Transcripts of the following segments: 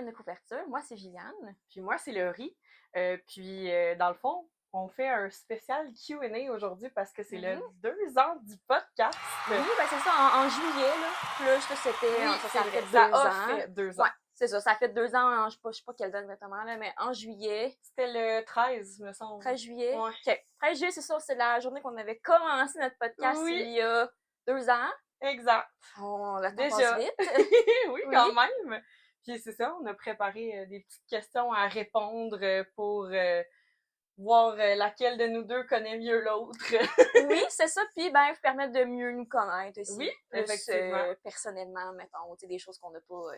de couverture. Moi, c'est Gilliane. Puis moi, c'est Laurie. Dans le fond, on fait un spécial Q&A aujourd'hui parce que c'est le 2 ans du podcast. Oui, ben c'est ça, en juillet, là. Plus, là, c'était... Oui, ça fait ça 2 a ans. fait 2 ans. Ouais, c'est ça fait 2 ans, je sais pas quelle date exactement, là, mais en juillet. C'était le 13, me semble. 13 juillet. Ouais. OK. 13 juillet, c'est ça, c'est la journée qu'on avait commencé notre podcast Oui. il y a 2 ans. Exact. Le temps passe Déjà. vite. Oui, quand même. Puis c'est ça, on a préparé des petites questions à répondre pour voir laquelle de nous deux connaît mieux l'autre. Oui, c'est ça. Puis, ben, vous permettre de mieux nous connaître aussi. Oui, Plus, effectivement. personnellement, mettons, tu sais, des choses qu'on n'a pas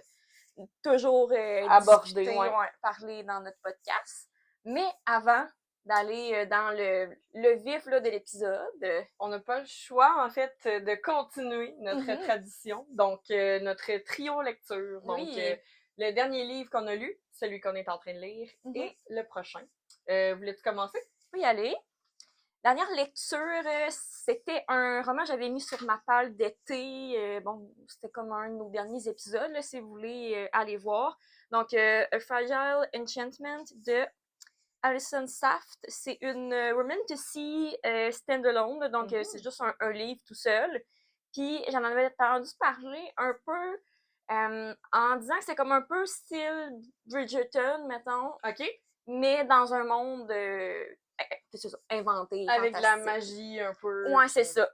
toujours Abordé, discuté, parlé dans notre podcast. Mais avant d'aller dans le vif là, de l'épisode, on n'a pas le choix, en fait, de continuer notre tradition. Donc, notre trio lecture. Donc, le dernier livre qu'on a lu, celui qu'on est en train de lire, et le prochain. Voulais-tu commencer? Oui, aller. Dernière lecture, c'était un roman que j'avais mis sur ma palle d'été. Bon, c'était comme un de nos derniers épisodes, là, si vous voulez aller voir. Donc, A Fragile Enchantment de Alison Saft. C'est une romantasy standalone, donc c'est juste un livre tout seul. Puis, j'en avais entendu parler un peu en disant que c'est comme un peu style Bridgerton, mettons. OK. Mais dans un monde c'est ça, inventé, avec fantastique. la magie un peu. Ouais, c'est ça.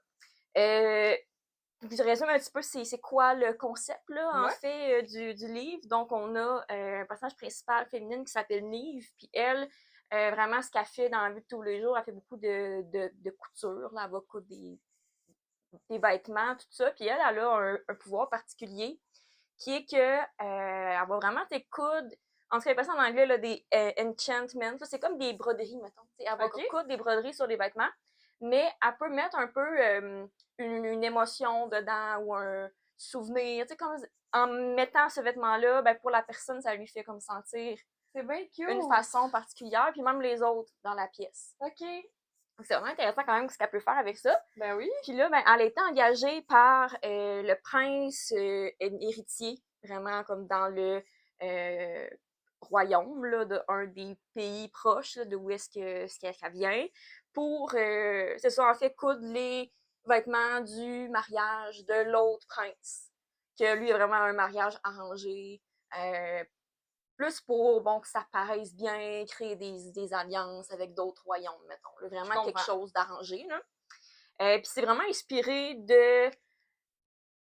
Je résume un petit peu c'est quoi le concept là, en fait du livre. Donc on a un personnage principal féminine qui s'appelle Nive, puis elle vraiment ce qu'elle fait dans la vie de tous les jours, elle fait beaucoup de couture, là, elle va coudre des vêtements, tout ça. Puis elle a un pouvoir particulier qui est que elle va vraiment te coudre. En tout cas, il ça en anglais là, des enchantments. C'est comme des broderies, mettons. Elle va coudre des broderies sur les vêtements, mais elle peut mettre un peu une émotion dedans ou un souvenir. Comme en mettant ce vêtement-là, ben, pour la personne, ça lui fait comme sentir c'est bien cute. Une façon particulière, puis même les autres dans la pièce. OK. C'est vraiment intéressant quand même ce qu'elle peut faire avec ça. Ben oui. Puis là, ben, elle a été engagée par le prince héritier, vraiment comme dans le royaume là, d'un des pays proches là, de où est-ce qu'elle vient, pour, c'est ça, en fait, coudre les vêtements du mariage de l'autre prince. Que lui a vraiment un mariage arrangé, plus pour, bon, que ça paraisse bien, créer des alliances avec d'autres royaumes, mettons. Là, vraiment quelque chose d'arrangé, là. Puis c'est vraiment inspiré de,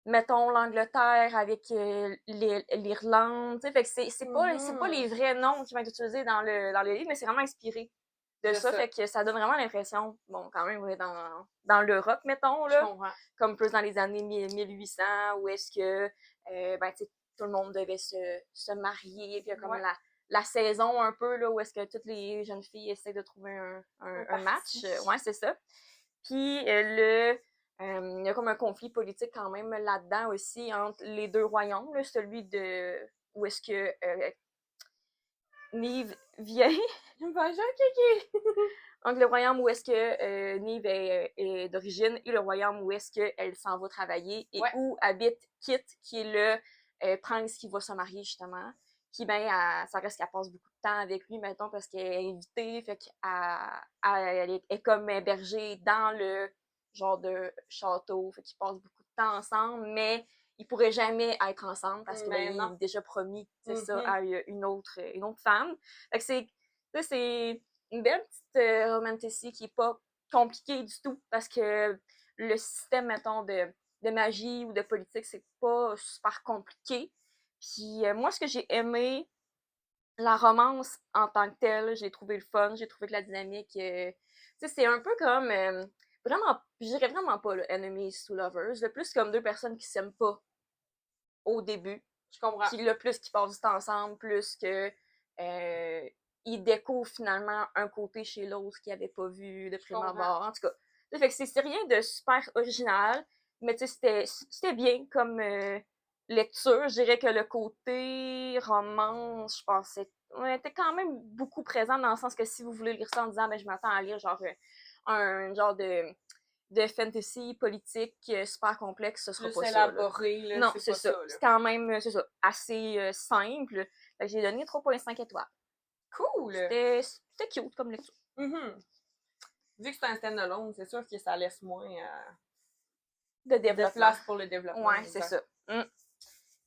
mettons, l'Angleterre avec l'Irlande, tu sais, fait que c'est pas les vrais noms qui vont être utilisés dans le livre, mais c'est vraiment inspiré de ça, fait que ça donne vraiment l'impression, bon, quand même, dans l'Europe, mettons, là, comme plus dans les années 1800, où est-ce que, ben, tu sais, tout le monde devait se marier, puis comme la saison un peu, là, où est-ce que toutes les jeunes filles essaient de trouver un match. Ouais, c'est ça. Puis il y a comme un conflit politique quand même là-dedans aussi entre les deux royaumes, là, celui de où est-ce que Nive vient. Bonjour, Kiki! Donc le royaume où est-ce que Nive est d'origine et le royaume où est-ce qu'elle s'en va travailler et où habite Kit, qui est le prince qui va se marier justement. Qui, ben, ça reste qu'elle passe beaucoup de temps avec lui, mettons, parce qu'elle est invitée, fait qu'elle est comme hébergée dans le genre de château, fait qu'ils passent beaucoup de temps ensemble, mais ils pourraient jamais être ensemble parce que ben, il est déjà promis, c'est ça, à une autre femme. Fait que c'est une belle petite romantasy qui est pas compliquée du tout parce que le système, mettons, de magie ou de politique, c'est pas super compliqué. Puis moi, ce que j'ai aimé, la romance en tant que telle, j'ai trouvé le fun, j'ai trouvé que la dynamique, tu sais, c'est un peu comme, vraiment, je dirais vraiment pas, là, enemies to lovers, le plus comme deux personnes qui s'aiment pas au début. Je comprends. Puis le plus qu'ils passent du temps ensemble, plus que ils découvrent finalement un côté chez l'autre qu'ils n'avaient pas vu de prime abord. En tout cas, fait que c'est rien de super original, mais tu sais, c'était bien comme lecture. Je dirais que le côté romance, je pensais, était quand même beaucoup présent dans le sens que si vous voulez lire ça en disant, ben, je m'attends à lire genre un genre de fantasy politique super complexe, ce sera pas ça. Élaboré, là. Non, c'est ça. C'est quand même, c'est ça, assez simple. Fait que j'ai donné 3,5 étoiles. Cool! C'était cute comme lecture. Mm-hmm. Vu que c'est un stand-alone, c'est sûr que ça laisse moins de développement. De place pour le développement. Ouais, c'est ça.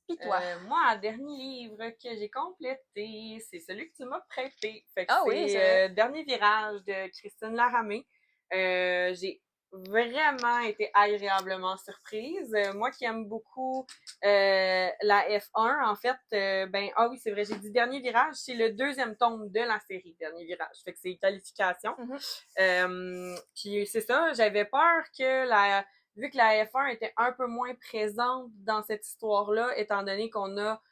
Puis toi? Moi, le dernier livre que j'ai complété, c'est celui que tu m'as prêté. Fait que oui, c'est Dernier virage de Christine Laramée. J'ai vraiment été agréablement surprise. Moi qui aime beaucoup la F1, en fait, oui, c'est vrai, j'ai dit Dernier virage, c'est le deuxième tome de la série Dernier virage. Fait que c'est qualification. Puis c'est ça, j'avais peur que vu que la F1 était un peu moins présente dans cette histoire-là, étant donné qu'on a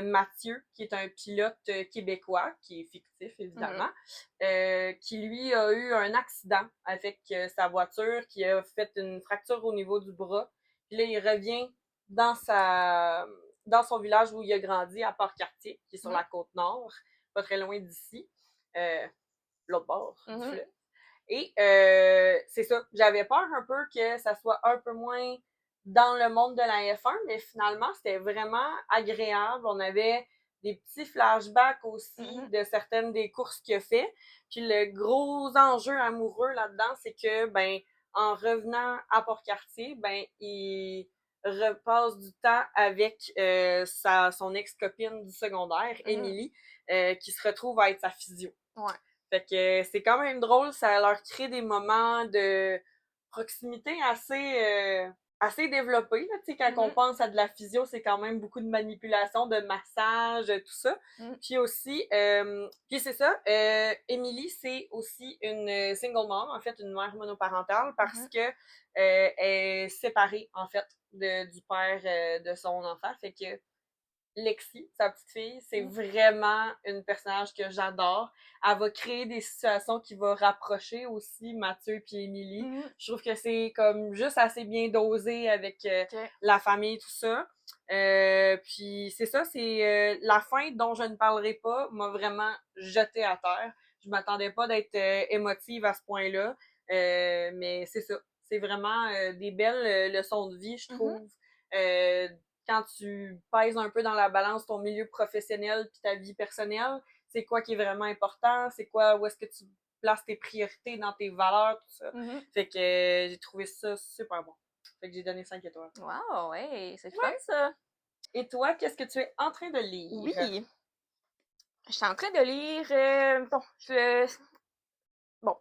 Mathieu, qui est un pilote québécois, qui est fictif, évidemment, qui, lui, a eu un accident avec sa voiture, qui a fait une fracture au niveau du bras. Puis là, il revient dans son village où il a grandi, à Port-Cartier, qui est sur la Côte-Nord, pas très loin d'ici, l'autre bord du fleuve. Et c'est ça, j'avais peur un peu que ça soit un peu moins dans le monde de la F1, mais finalement, c'était vraiment agréable. On avait des petits flashbacks aussi de certaines des courses qu'il a fait. Puis le gros enjeu amoureux là-dedans, c'est que, en revenant à Port-Cartier, il repasse du temps avec son ex-copine du secondaire, Émilie, qui se retrouve à être sa physio. Ouais. Fait que c'est quand même drôle, ça leur crée des moments de proximité assez développés. Tu sais, quand on pense à de la physio, c'est quand même beaucoup de manipulation, de massage, tout ça. Puis aussi, puis c'est ça, Émilie, c'est aussi une single mom, en fait, une mère monoparentale, parce que elle est séparée, en fait, du père de son enfant. Fait que Lexi, sa petite fille, c'est vraiment une personnage que j'adore. Elle va créer des situations qui vont rapprocher aussi Mathieu puis Émilie. Je trouve que c'est comme juste assez bien dosé avec la famille, tout ça. Puis c'est ça, c'est la fin dont je ne parlerai pas m'a vraiment jeté à terre. Je m'attendais pas d'être émotive à ce point-là. Mais c'est ça. C'est vraiment des belles leçons de vie, je trouve. Quand tu pèses un peu dans la balance ton milieu professionnel puis ta vie personnelle, c'est quoi qui est vraiment important, c'est quoi, où est-ce que tu places tes priorités dans tes valeurs, tout ça. Fait que j'ai trouvé ça super bon. Fait que j'ai donné 5 étoiles. Wow, ouais, c'est fun ça! Et toi, qu'est-ce que tu es en train de lire? Oui! Je suis en train de lire,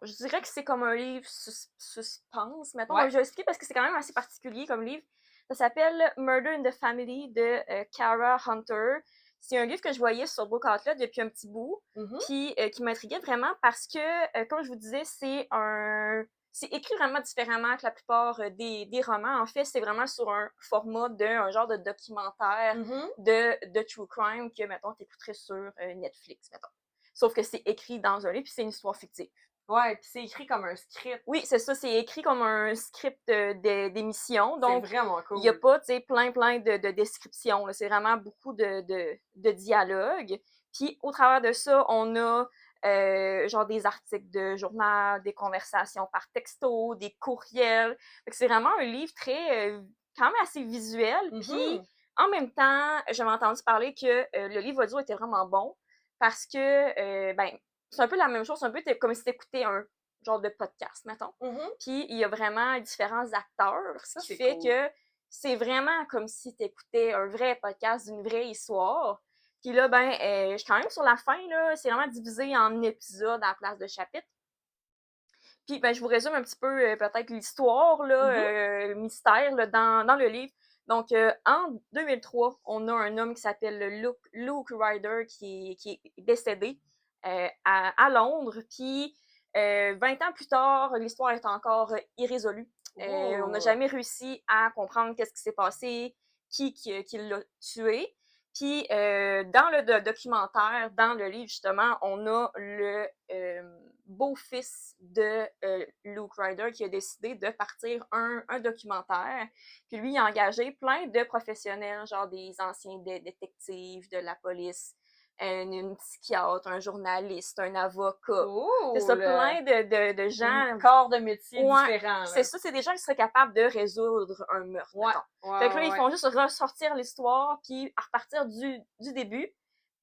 je dirais que c'est comme un livre suspense, mettons. Je vais expliquer parce que c'est quand même assez particulier comme livre. Ça s'appelle Murder in the Family de Kara Hunter. C'est un livre que je voyais sur Book Outlet depuis un petit bout, puis qui m'intriguait vraiment parce que, comme je vous disais, c'est écrit vraiment différemment que la plupart des romans. En fait, c'est vraiment sur un format d'un genre de documentaire de true crime que, mettons, t'écouterais sur Netflix, mettons. Sauf que c'est écrit dans un livre, puis c'est une histoire fictive. Ouais, puis c'est écrit comme un script. Oui, c'est ça, c'est écrit comme un script d'émission. Donc, c'est vraiment cool. Il n'y a pas, tu sais, plein de descriptions. C'est vraiment beaucoup de dialogues. Puis, au travers de ça, on a genre des articles de journal, des conversations par texto, des courriels. C'est vraiment un livre très, quand même assez visuel. Puis, en même temps, j'avais entendu parler que le livre audio était vraiment bon parce que, c'est un peu la même chose, c'est un peu comme si t'écoutais un genre de podcast, mettons. Puis il y a vraiment différents acteurs, ce qui fait que c'est vraiment comme si t'écoutais un vrai podcast d'une vraie histoire. Puis là, je suis quand même sur la fin, là, c'est vraiment divisé en épisodes à la place de chapitres. Puis je vous résume un petit peu peut-être l'histoire, là, le mystère là, dans le livre. Donc, en 2003, on a un homme qui s'appelle Luke Ryder qui est décédé à Londres. Puis, 20 ans plus tard, l'histoire est encore irrésolue. On n'a jamais réussi à comprendre qu'est-ce qui s'est passé, qui l'a tué. Puis, dans le documentaire, dans le livre, justement, on a le beau-fils de Luke Ryder qui a décidé de partir un documentaire. Puis lui, il a engagé plein de professionnels, genre des anciens détectives de la police, une psychiatre, un journaliste, un avocat. C'est ça, plein de gens. Corps de métier différents. C'est ça, c'est des gens qui seraient capables de résoudre un meurtre. Fait que là, ils font juste ressortir l'histoire puis repartir du début.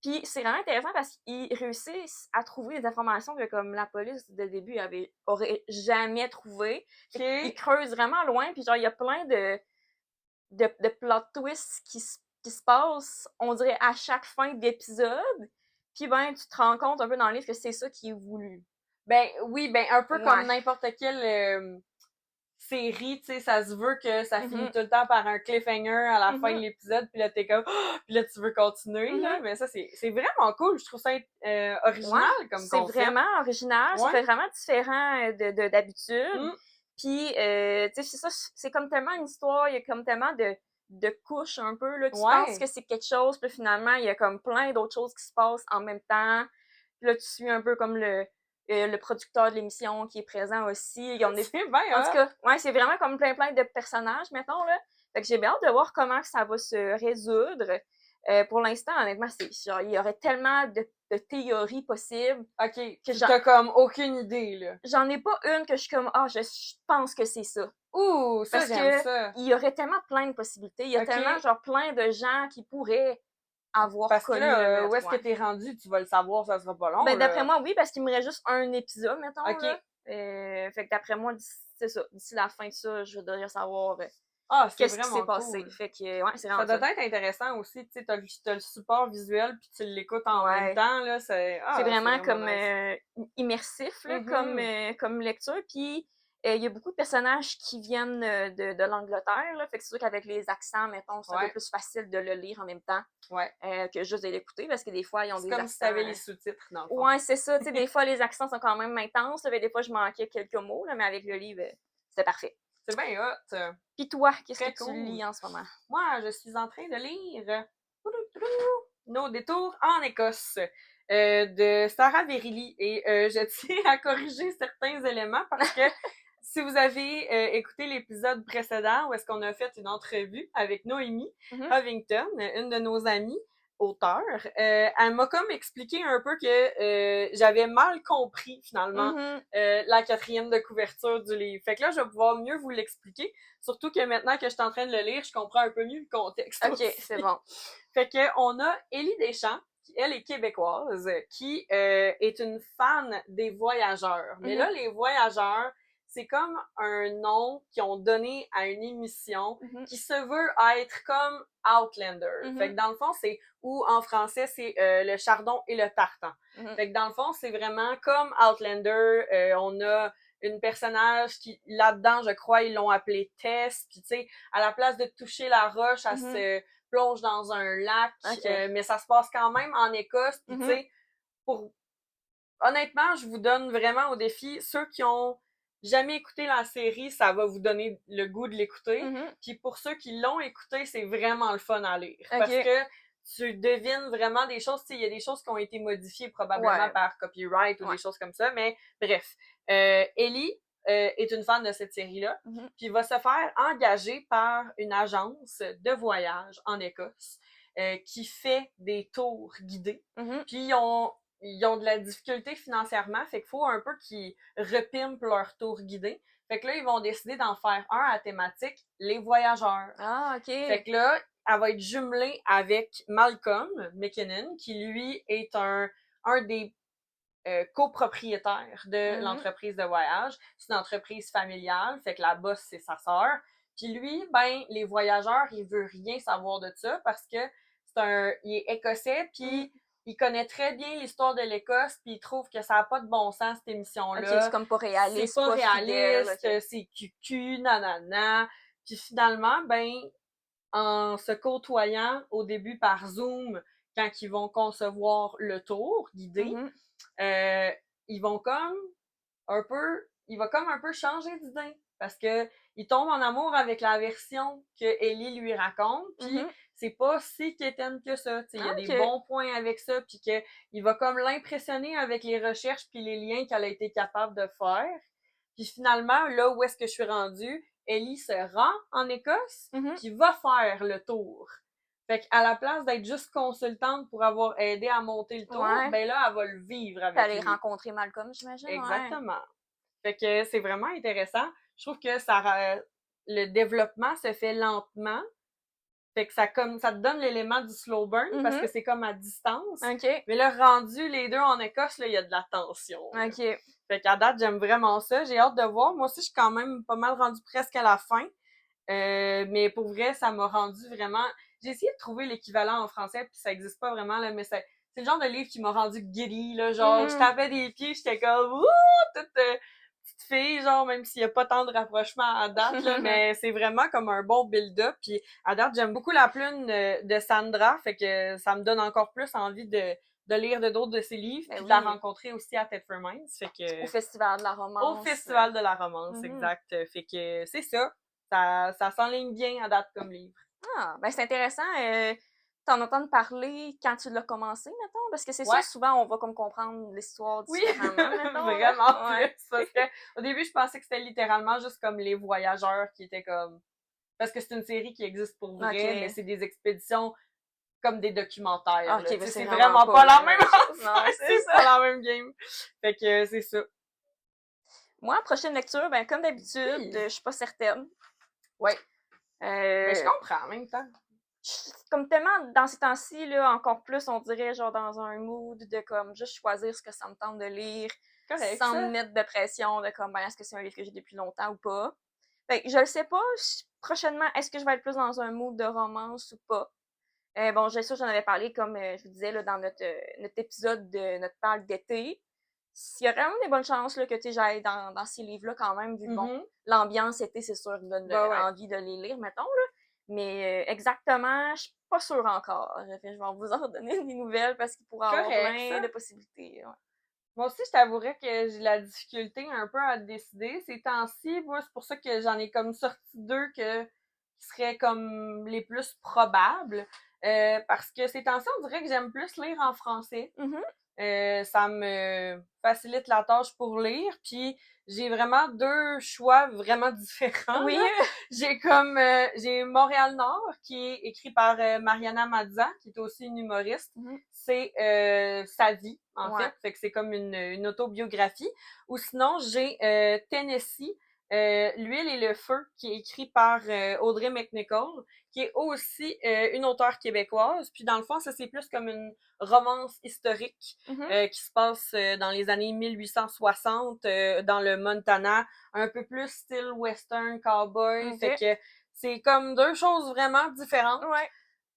Puis c'est vraiment intéressant parce qu'ils réussissent à trouver des informations que comme la police dès le début aurait jamais trouvé. Ils creusent vraiment loin, puis genre il y a plein de plot twists qui se passent, on dirait, à chaque fin d'épisode. Puis ben, tu te rends compte un peu dans le livre que c'est ça qui est voulu. Ben oui, ben un peu comme n'importe quelle série, tu sais, ça se veut que ça finit tout le temps par un cliffhanger à la fin de l'épisode, puis là t'es comme puis là tu veux continuer là, mais ça c'est vraiment cool, je trouve ça original comme concept. C'est vraiment original, ça fait vraiment différent d'habitude. Puis tu sais, c'est ça, c'est comme tellement une histoire, il y a comme tellement de couches un peu là, tu penses que c'est quelque chose, puis finalement il y a comme plein d'autres choses qui se passent en même temps. Puis là tu suis un peu comme le producteur de l'émission qui est présent aussi. En tout cas, c'est vraiment comme plein de personnages, mettons, là. Fait que j'ai bien hâte de voir comment ça va se résoudre. Pour l'instant, honnêtement, il y aurait tellement de théories possibles. OK, que t'as comme aucune idée, là. J'en ai pas une que je suis comme, je pense que c'est ça. Ouh, ça, j'aime ça. Il y aurait tellement plein de possibilités. Il y a tellement, genre, plein de gens qui pourraient avoir connu le meurtre. Où est-ce que t'es rendu? Tu vas le savoir, ça sera pas long. Ben, d'après moi, oui, parce qu'il me reste juste un épisode, mettons. Là. Fait que d'après moi, c'est ça. D'ici la fin de ça, je devrais savoir qu'est-ce qui s'est passé. Fait que, ouais, c'est vraiment ça doit être intéressant aussi. Tu sais, t'as le support visuel, puis tu l'écoutes en même temps. Là, c'est vraiment comme immersif là, comme lecture. Puis il y a beaucoup de personnages qui viennent de l'Angleterre, là, fait que c'est sûr qu'avec les accents, mettons, c'est un peu plus facile de le lire en même temps que juste de l'écouter, parce que des fois, ils ont des accents... C'est comme si t'avais les sous-titres, dans le fond. Ouais, c'est ça, tu sais, des fois, les accents sont quand même intenses, là, mais des fois, je manquais quelques mots, là, mais avec le livre, c'était parfait. C'est bien hot! Puis toi, qu'est-ce que tu lis en ce moment? Moi, je suis en train de lire Nos détours en Écosse de Sarah Verrilli, et je tiens à corriger certains éléments parce que si vous avez écouté l'épisode précédent où est-ce qu'on a fait une entrevue avec Noémie Covington, une de nos amies auteurs, elle m'a comme expliqué un peu que j'avais mal compris finalement la 4e de couverture du livre. Fait que là, je vais pouvoir mieux vous l'expliquer, surtout que maintenant que je suis en train de le lire, je comprends un peu mieux le contexte. OK, c'est bon. Fait que on a Élie Deschamps, qui elle est québécoise, qui est une fan des voyageurs. Mais là, les voyageurs, c'est comme un nom qu'ils ont donné à une émission qui se veut être comme Outlander. Fait que dans le fond, c'est, ou en français, c'est le chardon et le tartan. Fait que dans le fond, c'est vraiment comme Outlander. On a une personnage qui, là-dedans, je crois, ils l'ont appelée Tess. Puis tu sais, à la place de toucher la roche, elle se plonge dans un lac. Mais ça se passe quand même en Écosse. Puis tu sais, honnêtement, je vous donne vraiment au défi, ceux qui ont jamais écouté la série, ça va vous donner le goût de l'écouter. Puis pour ceux qui l'ont écouté, c'est vraiment le fun à lire. Parce que tu devines vraiment des choses. Tu sais, il y a des choses qui ont été modifiées probablement par copyright ou des choses comme ça. Mais bref, Ellie est une fan de cette série-là. Puis va se faire engager par une agence de voyage en Écosse qui fait des tours guidés. Puis ils ont de la difficulté financièrement, fait qu'il faut un peu qu'ils repimpent leur tour guidé. Fait que là, ils vont décider d'en faire un à thématique les voyageurs. Ah, OK. Fait que là, elle va être jumelée avec Malcolm McKinnon, qui lui est un des copropriétaires de l'entreprise de voyage. C'est une entreprise familiale, fait que la boss, c'est sa sœur. Puis lui, ben, les voyageurs, il veut rien savoir de ça parce que il est écossais, puis il connaît très bien l'histoire de l'Écosse, puis il trouve que ça n'a pas de bon sens, cette émission-là. Okay, c'est comme pas réaliste. C'est pas réaliste, c'est cucu, nanana. Puis finalement, ben, en se côtoyant au début par Zoom, quand ils vont concevoir le tour guidé, ils vont comme il va comme un peu changer d'idée. Parce que il tombe en amour avec la version que Ellie lui raconte, puis c'est pas si quétaine que ça. Il y a des bons points avec ça, puis que il va comme l'impressionner avec les recherches puis les liens qu'elle a été capable de faire. Puis finalement, là où est-ce que je suis rendue, Ellie se rend en Écosse, puis va faire le tour. Fait qu'à la place d'être juste consultante pour avoir aidé à monter le tour, ben là, elle va le vivre avec lui. Aller rencontrer Malcolm, j'imagine. Exactement. Fait que c'est vraiment intéressant. Je trouve que le développement se fait lentement, Fait que ça te donne l'élément du slow burn parce que c'est comme à distance. OK. Mais là, rendu les deux en Écosse, là, il y a de la tension. Là. OK. Fait qu'à date, j'aime vraiment ça. J'ai hâte de voir. Moi aussi, je suis quand même pas mal rendue presque à la fin. Mais pour vrai, ça m'a rendu vraiment... J'ai essayé de trouver l'équivalent en français, puis ça existe pas vraiment, là, mais c'est le genre de livre qui m'a rendu giddy, là. Genre, je tapais des pieds, j'étais comme... Ouh! Toute petite fille, genre, même s'il y a pas tant de rapprochement à date, là, mais c'est vraiment comme un bon build-up. Puis à date, j'aime beaucoup la plume de Sandra, fait que ça me donne encore plus envie de lire d'autres de ses livres, puis de la rencontrer aussi à Thetford Mines, fait que... Au Festival de la romance. Au Festival de la romance, exact. Fait que c'est ça. Ça s'enligne bien à date comme livre. Ah, ben c'est intéressant. T'en entends parler quand tu l'as commencé, mettons? Parce que c'est ça, souvent, on va comme comprendre l'histoire différemment, mettons. Vraiment plus. Parce que, au début, je pensais que c'était littéralement juste comme les voyageurs qui étaient comme... Parce que c'est une série qui existe pour vrai, mais c'est des expéditions comme des documentaires. Okay, c'est vraiment pas la même chose. Non, c'est pas la même game. Fait que c'est ça. Moi, prochaine lecture, ben comme d'habitude, je suis pas certaine. Ouais. Mais je comprends en même temps. Comme tellement, dans ces temps-ci, là, encore plus, on dirait, genre, dans un mood de, comme, juste choisir ce que ça me tente de lire, correct, sans me mettre de pression de, comme, ben, est-ce que c'est un livre que j'ai depuis longtemps ou pas. Fait que je le sais pas, prochainement, est-ce que je vais être plus dans un mood de romance ou pas? Bon, j'ai sûr, j'en avais parlé, comme je vous disais, là, dans notre épisode de notre parle d'été. Il y a vraiment des bonnes chances là, que j'aille dans ces livres-là quand même, vu que bon, l'ambiance été, c'est sûr, me donne envie de les lire, mettons. Là. Mais exactement, je suis pas sûre encore. Je vais vous en donner des nouvelles parce qu'il pourrait y avoir plein de possibilités. Ouais. Moi aussi, je t'avouerais que j'ai la difficulté un peu à décider. Ces temps-ci, moi, c'est pour ça que j'en ai comme sorti deux qui seraient comme les plus probables. Parce que ces temps-ci, on dirait que j'aime plus lire en français. Ça me facilite la tâche pour lire. Puis j'ai vraiment deux choix vraiment différents. Oui. J'ai Montréal-Nord, qui est écrit par Mariana Mazza, qui est aussi une humoriste. C'est sa vie, en fait. Fait que c'est comme une autobiographie. Ou sinon, j'ai Tennessee, L'huile et le feu, qui est écrit par Audrey McNichol, qui est aussi une auteure québécoise. Puis dans le fond, ça c'est plus comme une romance historique qui se passe dans les années 1860 dans le Montana, un peu plus style western cowboy. Fait que c'est comme deux choses vraiment différentes.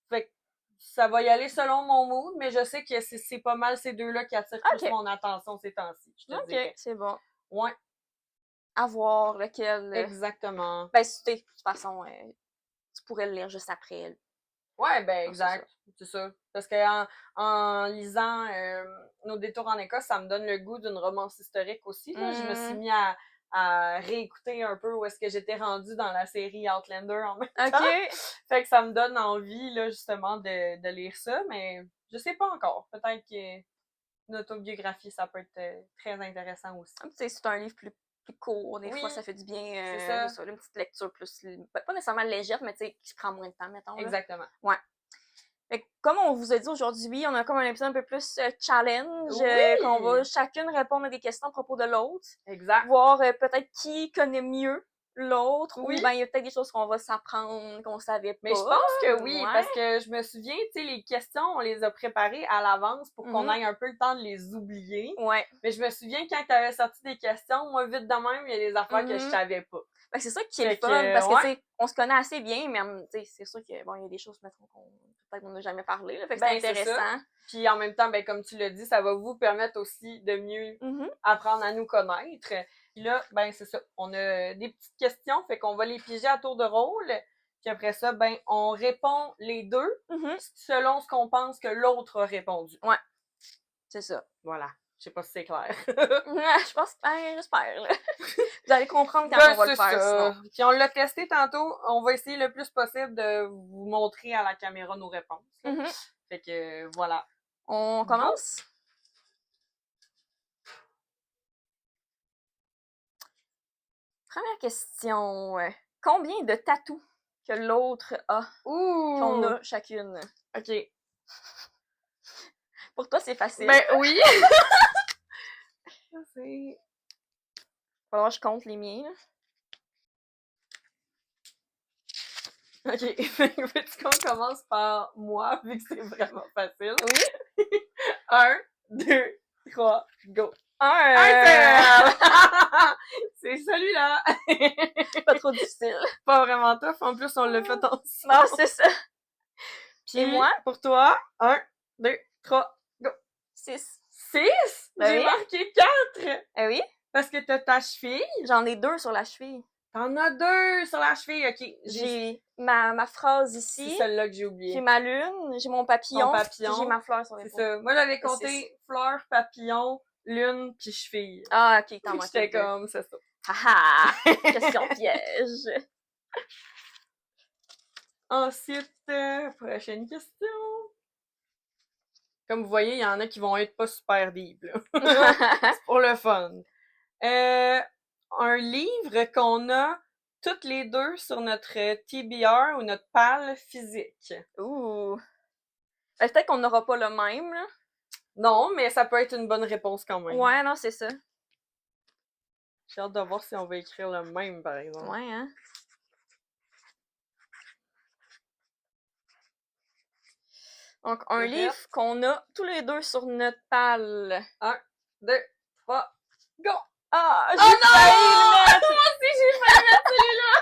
Fait que ça va y aller selon mon mood, mais je sais que c'est pas mal ces deux-là qui attirent plus mon attention ces temps-ci. Je te dirais. C'est bon. Ouais. À voir lequel. Exactement. Ben, de toute façon, tu pourrais le lire juste après. Ouais, ben exact. C'est ça. Parce que en lisant Nos détours en Écosse, ça me donne le goût d'une romance historique aussi. Là. Je me suis mis à réécouter un peu où est-ce que j'étais rendue dans la série Outlander en même temps. Fait que ça me donne envie, là, justement, de lire ça, mais je sais pas encore. Peut-être qu'une autobiographie, ça peut être très intéressant aussi. Tu sais, c'est un livre plus court, des fois, ça fait du bien. C'est ça. Une petite lecture plus, pas nécessairement légère, mais tu sais, qui prend moins de temps, mettons. Là. Exactement. Ouais. Fait que, comme on vous a dit aujourd'hui, on a comme un épisode un peu plus challenge, qu'on va chacune répondre à des questions à propos de l'autre. Exact. Voir peut-être qui connaît mieux l'autre, ou ben il y a peut-être des choses qu'on va s'apprendre, qu'on savait pas. Mais je pense que oui, parce que je me souviens, tu sais, les questions, on les a préparées à l'avance pour qu'on ait un peu le temps de les oublier. Mais je me souviens quand tu avais sorti des questions, moi, vite de même, il y a des affaires que je savais pas. Ben, c'est ça qui est le fun, parce que, tu sais, on se connaît assez bien, mais, tu sais, c'est sûr que, bon, il y a des choses, mettons, peut-être qu'on n'a jamais parlé, là, fait que c'est intéressant. Puis en même temps, ben, comme tu l'as dit, ça va vous permettre aussi de mieux apprendre à nous connaître. Puis là, ben, c'est ça. On a des petites questions, fait qu'on va les piger à tour de rôle. Puis après ça, ben, on répond les deux selon ce qu'on pense que l'autre a répondu. Ouais. C'est ça. Voilà. Je sais pas si c'est clair. Je pense, j'espère. Vous allez comprendre quand on va le faire, sinon. Puis on l'a testé tantôt. On va essayer le plus possible de vous montrer à la caméra nos réponses. Fait que, voilà. On commence? Première question. Combien de tatous que l'autre a? Qu'on a chacune? OK. Pour toi, c'est facile. Ben oui! Il va falloir que je compte les miens. Ok, veux-tu qu'on commence par moi, vu que c'est vraiment facile? Oui. 1, 2, 3, go! Un C'est celui-là! pas trop difficile. Pas vraiment tough, en plus on l'a fait ensemble. Non, c'est ça. Puis, Et moi? pour toi, 1, 2, 3, go! 6. 6? Ben J'ai oui. marqué 4! Eh oui, Parce que t'as ta cheville. j'en ai 2 sur la cheville. T'en as 2 sur la cheville, ok. J'ai ma phrase C'est ici, celle-là que j'ai j'ai oublié. ma lune, j'ai mon papillon, Ton papillon. puis j'ai ma fleur sur C'est l'épaule. ça. Moi, j'avais C'est compté fleur, papillon, lune, puis cheville. Ah, ok, t'en Puis manques j'étais 2. comme, c'est ça. Haha! Question piège. Ensuite, prochaine question. Comme vous voyez, il y en a qui vont être pas super deep, là. C'est pour le fun. Un livre qu'on a toutes les deux sur notre TBR ou notre PAL physique. Ouh. Ben, peut-être qu'on n'aura pas le même, là. Non, mais ça peut être une bonne réponse quand même. Ouais, non, c'est ça. J'ai hâte de voir si on va écrire le même, par exemple. Ouais, hein. Donc, un livre qu'on a tous les deux sur notre palle. 1, 2, 3, go! Ah, j'ai Oh failli le mettre! Moi aussi, j'ai failli mettre celui-là!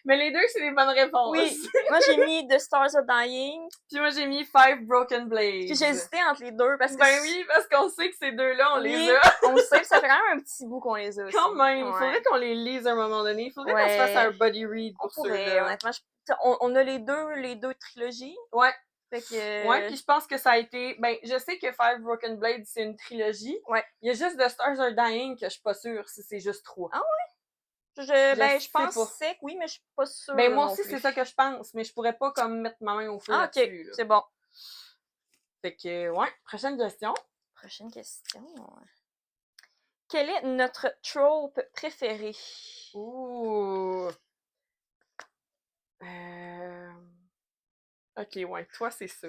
Mais les deux, c'est des bonnes réponses. Oui, moi j'ai mis The Stars Are Dying. Puis moi, j'ai mis 5 Broken Blades. Puis j'ai hésité entre les deux parce que... Ben oui, parce qu'on sait que ces deux-là, on oui, les a. on le sait, ça fait quand même un petit bout qu'on les a aussi. Quand même, il Ouais. faudrait qu'on les lise à un moment donné. Il faudrait qu'on se fasse un buddy read pour ceux-là. Honnêtement. On a les deux trilogies. Ouais. Fait que... Ouais, puis je pense que ça a été... Ben, je sais que 5 Broken Blades, c'est une trilogie. Ouais. Il y a juste The Stars Are Dying que je suis pas sûre si c'est juste 3. Ah ouais? Je pense pas. que c'est oui, mais je suis pas sûre. Ben, moi aussi, c'est ça que je pense, mais je pourrais pas comme mettre ma main au feu là-dessus. Ok, c'est bon. Fait que, ouais, prochaine question. Prochaine question. Quel est notre trope préféré? Ouh. Ok, ouais, toi, c'est ça.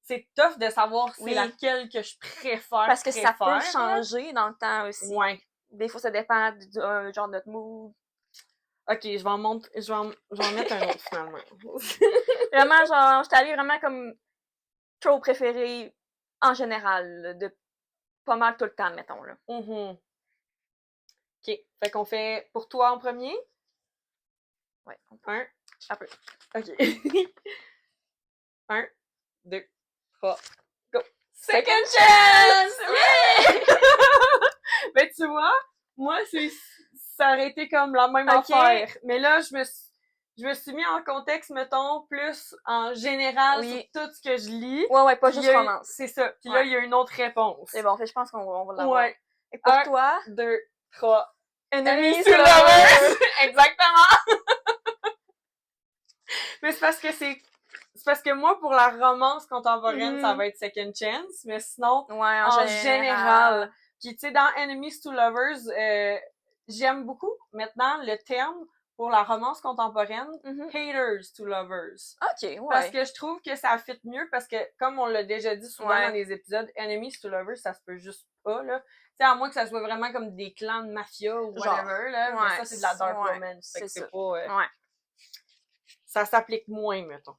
C'est tough de savoir c'est laquelle que je préfère. Parce que ça peut changer dans le temps aussi. Ouais. Des fois, ça dépend du genre de notre mood. Ok, je vais en mettre un autre finalement. Vraiment, genre, j'étais allée vraiment comme trope préféré en général, de pas mal tout le temps, mettons, là. Ok, fait qu'on fait pour toi en premier? Ouais. Un peu. Ok. 1, 2, 3, go! Second chance! Ouais! Ben, tu vois, moi, ça aurait été comme la même affaire. Mais là, je me suis mis en contexte, mettons, plus en général sur tout ce que je lis. Ouais, pas juste romance. C'est ça. Puis là, il y a une autre réponse. C'est bon, fait, je pense qu'on va l'avoir. Ouais. Et pour toi? 2, 3. Enemies to lovers! Exactement! Mais c'est parce que moi, pour la romance contemporaine, ça va être Second Chance, mais sinon, en général. Puis, tu sais, dans Enemies to Lovers, j'aime beaucoup maintenant le terme pour la romance contemporaine, Haters to Lovers. Ok, ouais. Parce que je trouve que ça fit mieux, parce que, comme on l'a déjà dit souvent dans les épisodes, Enemies to Lovers, ça se peut juste pas, là. Tu sais, à moins que ça soit vraiment comme des clans de mafia ou whatever, là. Mais ça, c'est de la dark romance. Fait que c'est pas... Ça s'applique moins, mettons.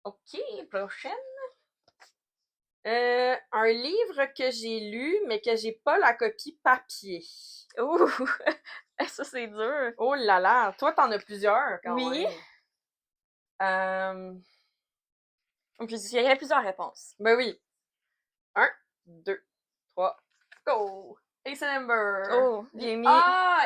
Ok, prochaine. Un livre que j'ai lu, mais que j'ai pas la copie papier. Ouh! Ça, c'est dur. Oh là là! Toi, t'en as plusieurs, quand même. Oui. Il y aurait plusieurs réponses. Ben oui. 1, 2, 3, go! Ace and Amber! Oh, j'ai mis... Ah!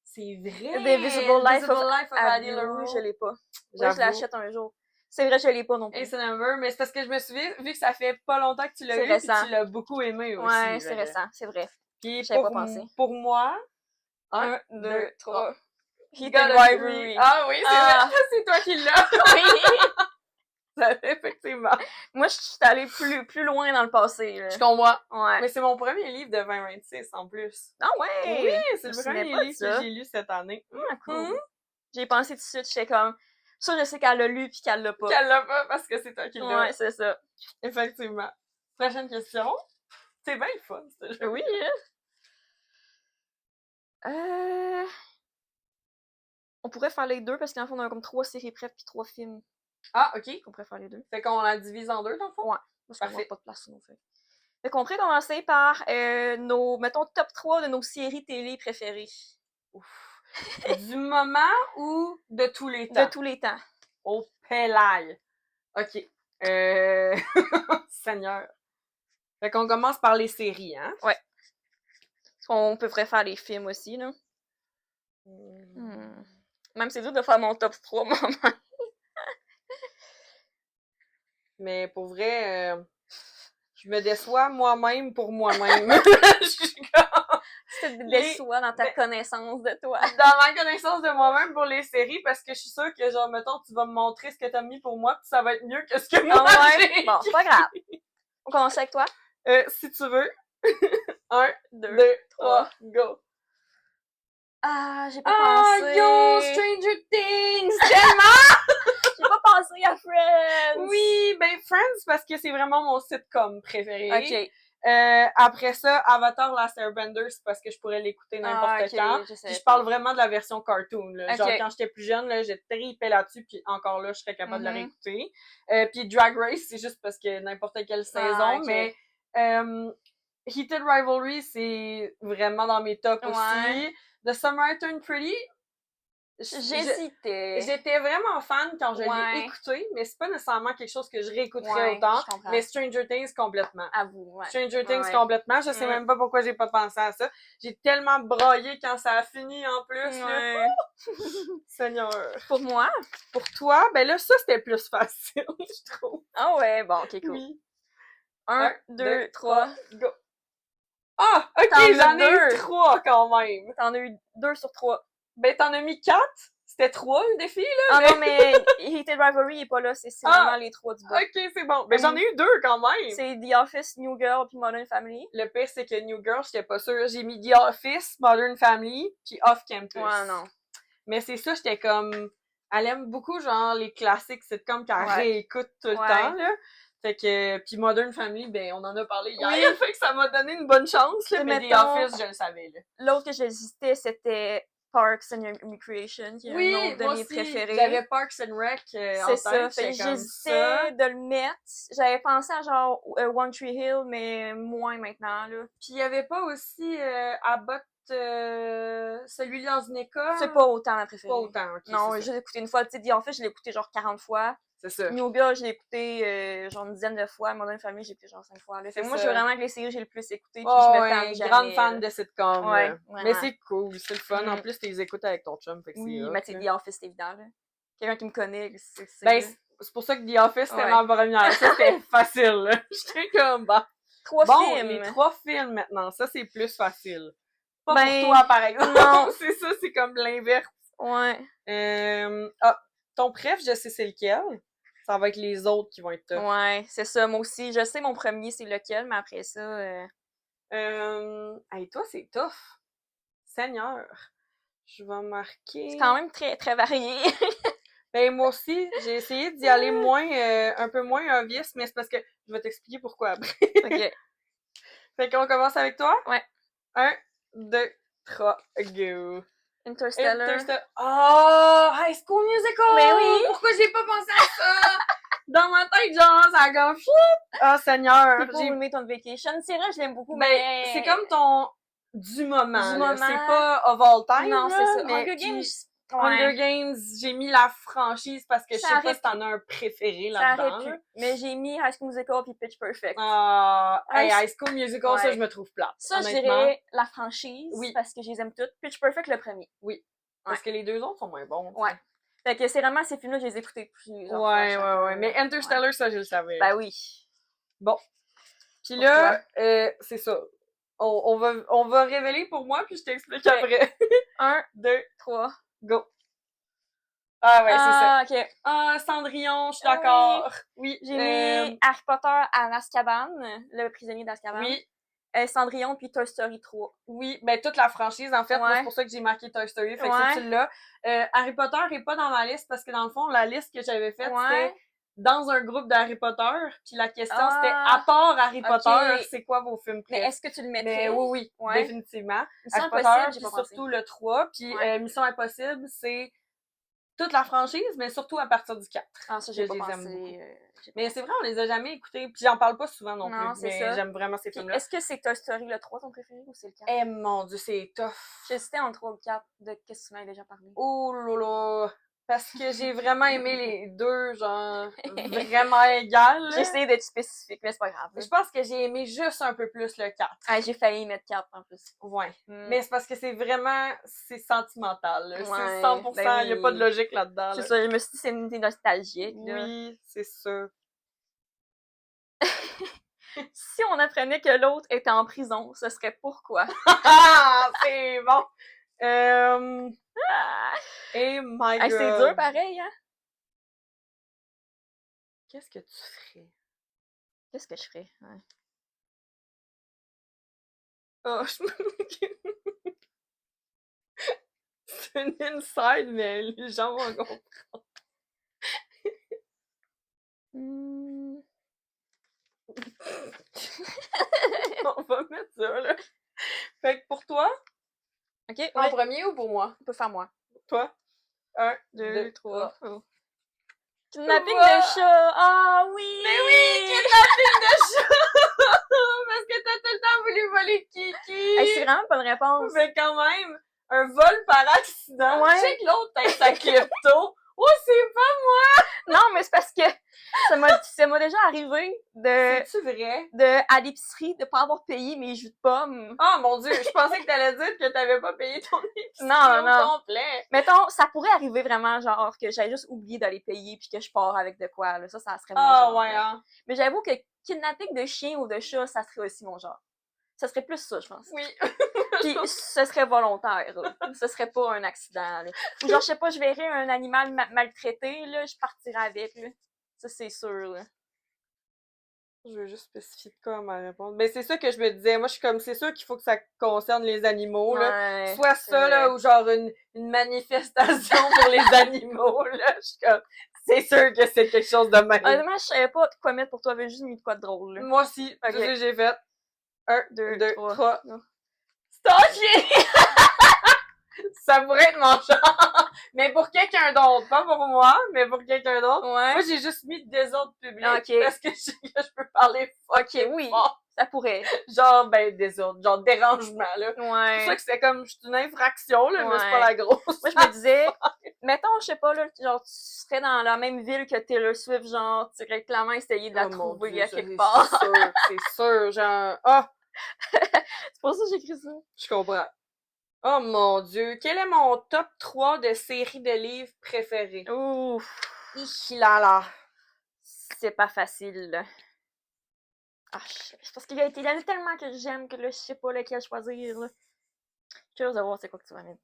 C'est vrai! The Invisible Life of Addie LaRue. Je l'ai pas. Ouais, je l'achète un jour. C'est vrai, je l'ai pas non plus. Ace and Amber, mais c'est parce que je me souviens, vu que ça fait pas longtemps que tu l'as lu, puis tu l'as beaucoup aimé aussi. Ouais, c'est récent, c'est vrai. Puis j'avais pas pensé. Pour moi, 1, 2, 3. Heat and Rivalry. Ah oui, c'est vrai, c'est toi qui l'as. Oui! Effectivement. Moi, je suis allée plus loin dans le passé. Là. Je comprends. Ouais. Mais c'est mon premier livre de 2026 en plus. Ah ouais! Oui, c'est le premier livre que j'ai lu cette année. Cool. J'ai pensé tout de suite, j'étais comme... Ça, je sais qu'elle l'a lu puis qu'elle l'a pas. Qu'elle l'a pas parce que c'est toi qui l'as. Ouais, c'est ça. Effectivement. Prochaine question. C'est bien le fun, ce jeu. Oui, On pourrait faire les deux parce qu'en fait, on a comme 3 séries prêtes puis 3 films. Ah, ok. On pourrait faire les deux. Fait qu'on la divise en deux, dans le fond? Ouais. Parce qu'on Parfait. n'a pas de place sinon. Fait qu'on pourrait commencer par nos, mettons, top 3 de nos séries télé préférées. Ouf. Du moment ou de tous les temps? De tous les temps. Au pélaille. Ok. Seigneur. Fait qu'on commence par les séries, hein? Ouais. On peut faire les films aussi, là. Même c'est dur de faire mon top 3, moi-même. Mais pour vrai, je me déçois moi-même pour moi-même. Tu te déçois dans ta connaissance de toi. Dans ma connaissance de moi-même pour les séries, parce que je suis sûre que, genre, mettons, tu vas me montrer ce que t'as mis pour moi, puis ça va être mieux que ce que moi j'ai. Bon, c'est pas grave. On commence avec toi? Si tu veux. 1, 2, 3, go! Ah, j'ai pas pensé. Yo, Stranger Things! Tellement! J'ai pas pensé à Friends! Oui, ben Friends, parce que c'est vraiment mon sitcom préféré. Ok. Après ça, Avatar Last Airbender, c'est parce que je pourrais l'écouter n'importe quand. Puis je parle vraiment de la version cartoon. Là. Genre, quand j'étais plus jeune, là, j'ai tripé là-dessus, puis encore là, je serais capable de la réécouter. Puis Drag Race, c'est juste parce que n'importe quelle saison, mais Heated Rivalry, c'est vraiment dans mes tops aussi. The Summer Turned Pretty, j'hésitais. J'étais vraiment fan quand je l'ai écouté, mais c'est pas nécessairement quelque chose que je réécouterais autant. Mais Stranger Things, complètement. À vous, Stranger Things, complètement. Je sais même pas pourquoi j'ai pas pensé à ça. J'ai tellement broyé quand ça a fini, en plus. Là. Seigneur. Pour moi? Pour toi? Ben là, ça, c'était plus facile, je trouve. Ah ouais, bon, ok, cool. Oui. 1, 2, 3, go! Ah! Ok, j'en ai eu 3 quand même. T'en as eu 2 sur 3. Ben, t'en as mis 4? C'était 3 le défi, là? Ah non, mais Heated Rivalry est pas là, c'est vraiment les 3 du bas. Ok, c'est bon. Ben, j'en ai eu 2 quand même. C'est The Office, New Girl, puis Modern Family. Le pire, c'est que New Girl, j'étais pas sûre. J'ai mis The Office, Modern Family, puis Off Campus. Ouais, non. Mais c'est ça, j'étais comme... Elle aime beaucoup, genre, les classiques sitcoms qu'elle réécoute tout le temps, là. Fait que... Puis Modern Family, ben, on en a parlé hier. Fait que ça m'a donné une bonne chance, là. Mais The Office, je le savais, là. L'autre que j'hésitais, c'était Parks and Recreation, qui est un autre de mes préférés. J'avais Parks and Rec en tête. C'est ça. J'hésitais de le mettre. J'avais pensé à genre One Tree Hill, mais moins maintenant, là. Puis il y avait pas aussi Abbott, celui-là dans une école? C'est pas autant ma préférée. Pas autant, ok. Non, je l'ai écouté une fois. Tu sais, en fait, je l'ai écouté genre 40 fois. C'est ça. New Girl, je l'ai écouté genre une dizaine de fois. Modern Family, j'ai écouté genre 5 fois. Là. Fait moi, je suis vraiment avec les séries que j'ai le plus écouté. Puis je me tente jamais. Grande fan de sitcom. Mais c'est cool, c'est le fun. En plus, tu les écoutes avec ton chum. Fait que mais tu sais, The Office, c'est évident. Là. Quelqu'un qui me connaît, c'est ben, c'est pour ça que The Office, c'était ma première. Ça, c'était facile. J'étais comme, bah. 3 films. Les 3 films maintenant. Ça, c'est plus facile. Pas pour toi, par exemple. Non. C'est ça, c'est comme l'inverse. Ouais. Ton préf, je sais c'est lequel. Ça va être les autres qui vont être tough. Ouais, c'est ça. Moi aussi, je sais mon premier, c'est lequel, mais après ça... Hey, toi, c'est tough. Seigneur. Je vais marquer... C'est quand même très, très varié. Ben, moi aussi, j'ai essayé d'y aller un peu moins obvious, mais c'est parce que je vais t'expliquer pourquoi après. OK. Fait qu'on commence avec toi? Ouais. 1, 2, 3, go! Interstellar. Oh! High School Musical! Mais oui! Pourquoi j'ai pas pensé à ça? Dans ma tête, genre, ça a comme... Oh, Seigneur! J'ai aimé ton Vacation. C'est vrai, je l'aime beaucoup, mais... c'est comme ton... Du moment, du moment. C'est pas of all time, non, c'est ça. Mais Hunger Games... Hunger Games, j'ai mis la franchise parce que je sais pas si t'en as un préféré là-dedans. Ça mais j'ai mis High School Musical puis Pitch Perfect. High School Musical, ça, je me trouve plate. Ça, je dirais la franchise, parce que je les aime toutes. Pitch Perfect, le premier. Oui. Parce que les deux autres sont moins bons. Ouais. Fait que c'est vraiment ces films-là, je les ai écoutés plusieurs fois. Ouais. Mais Interstellar, ça, je le savais. Ben oui. Bon. Puis là, c'est ça. On va révéler pour moi, puis je t'explique après. 1, 2, 3, go! Ah ouais, c'est ça. OK. Ah, Cendrillon, je suis d'accord. Oui. J'ai mis Harry Potter à Azkaban, le prisonnier d'Azkaban. Oui. Cendrillon puis Toy Story 3. Oui, ben toute la franchise, en fait, c'est pour ça que j'ai marqué Toy Story, fait que c'est celui-là. Harry Potter est pas dans ma liste, parce que dans le fond, la liste que j'avais faite, c'était dans un groupe d'Harry Potter, puis la question c'était, à part Harry Potter, c'est quoi vos films préférés? Mais est-ce que tu le mettrais? Oui, définitivement. Mission Harry Potter, Impossible, puis surtout le 3, puis Mission Impossible, c'est toute la franchise, mais surtout à partir du 4. Ah, ça, que j'ai je pas les pensé. aime beaucoup. Mais c'est vrai, on les a jamais écoutés, puis j'en parle pas souvent non Non, plus, c'est mais ça. j'aime vraiment ces Puis, films-là. est-ce que c'est Toy Story le 3 ton préféré ou c'est le 4? Eh mon Dieu, c'est tough. J'hésitais entre 3 ou 4. De qu'est-ce que tu m'avais déjà parlé? Oh là là! Parce que j'ai vraiment aimé les deux, genre, vraiment égales. J'ai essayé d'être spécifique, mais c'est pas grave. Je pense que j'ai aimé juste un peu plus le 4. Ah, j'ai failli mettre 4 en plus. Ouais. Mm. Mais c'est parce que c'est vraiment, c'est sentimental. Là. Ouais, C'est 100%, ben il y a pas de oui. logique là-dedans. C'est Là. ça, je me suis dit c'est une idée nostalgique. Là. Oui, c'est sûr. Si on apprenait que l'autre était en prison, ce serait pourquoi? Ah, c'est bon! Ah! Et my Hey, c'est God. dur pareil, hein? Qu'est-ce que tu ferais? Qu'est-ce que je ferais? Ouais. Oh, c'est une inside, mais les gens vont comprendre. Hmm. On va mettre ça, là. Fait que pour toi, Ok, en ouais. premier ou pour moi? On peut faire moi. Toi? 1, 2, 2, 3. 3. Oh. Kidnapping Voilà. de chat! Ah oui! Mais oui, kidnapping de chat! Parce que t'as tout le temps voulu voler Kiki! Hey, c'est vraiment pas une réponse. Mais quand même, un vol par accident. Ouais. Je sais que l'autre t'a sa klepto. Oh, c'est pas... Non, mais c'est parce que ça m'a déjà arrivé C'est-tu vrai? à l'épicerie de pas avoir payé mes jus de pommes. Oh mon Dieu, je pensais que t'allais dire que t'avais pas payé ton épicerie Non. au complet. Mettons, ça pourrait arriver vraiment, genre, que j'avais juste oublié d'aller payer puis que je pars avec de quoi, là. Ça serait mon Ah genre. ouais, Là. hein? Mais j'avoue que kidnapping de chien ou de chat, ça serait aussi mon genre. Ça serait plus ça, je pense. Oui. Puis ce serait volontaire, là. Ce serait pas un accident, là. Ou genre, je sais pas, je verrais un animal maltraité, là, je partirais avec, là. Ça, c'est sûr, là. Je veux juste spécifier de quoi ma réponse. Mais c'est ça que je me disais. Moi, je suis comme, c'est sûr qu'il faut que ça concerne les animaux, là. Ouais, Soit ça, là, ou genre une manifestation pour les animaux, là. Je suis comme, c'est sûr que c'est quelque chose de même. Honnêtement, je savais pas quoi mettre pour toi, j'avais juste mis de quoi de drôle, là. Moi aussi, Ok. c'est ça que j'ai fait. 1, 2, 2, 3. 3. C'est un chien! Ça pourrait être mon genre. Mais pour quelqu'un d'autre. Pas pour moi, mais pour quelqu'un d'autre. Ouais. Moi, j'ai juste mis désordre public. Ok. Parce que je sais que je peux parler Ok, oui. fort. Ça pourrait. Genre, ben, désordre. Genre, dérangement, là. C'est Ouais. pour ça que c'était comme, c'est une infraction, là, mais c'est Ouais. pas la grosse. Moi, je me disais, mettons, je sais pas, là, genre, tu serais dans la même ville que Taylor Swift, genre, tu irais clairement essayer de la Oh mon trouver Dieu, à ça, quelque part. c'est sûr, genre, ah, C'est pour ça que j'ai écrit ça. je comprends. Oh mon Dieu, quel est mon top 3 de séries de livres préférés? Ouf. Là. C'est pas facile, là. Ah, je pense qu'il y en a tellement que j'aime que là, je sais pas lequel choisir, là. Je suis curieuse de voir c'est quoi que tu vas mettre.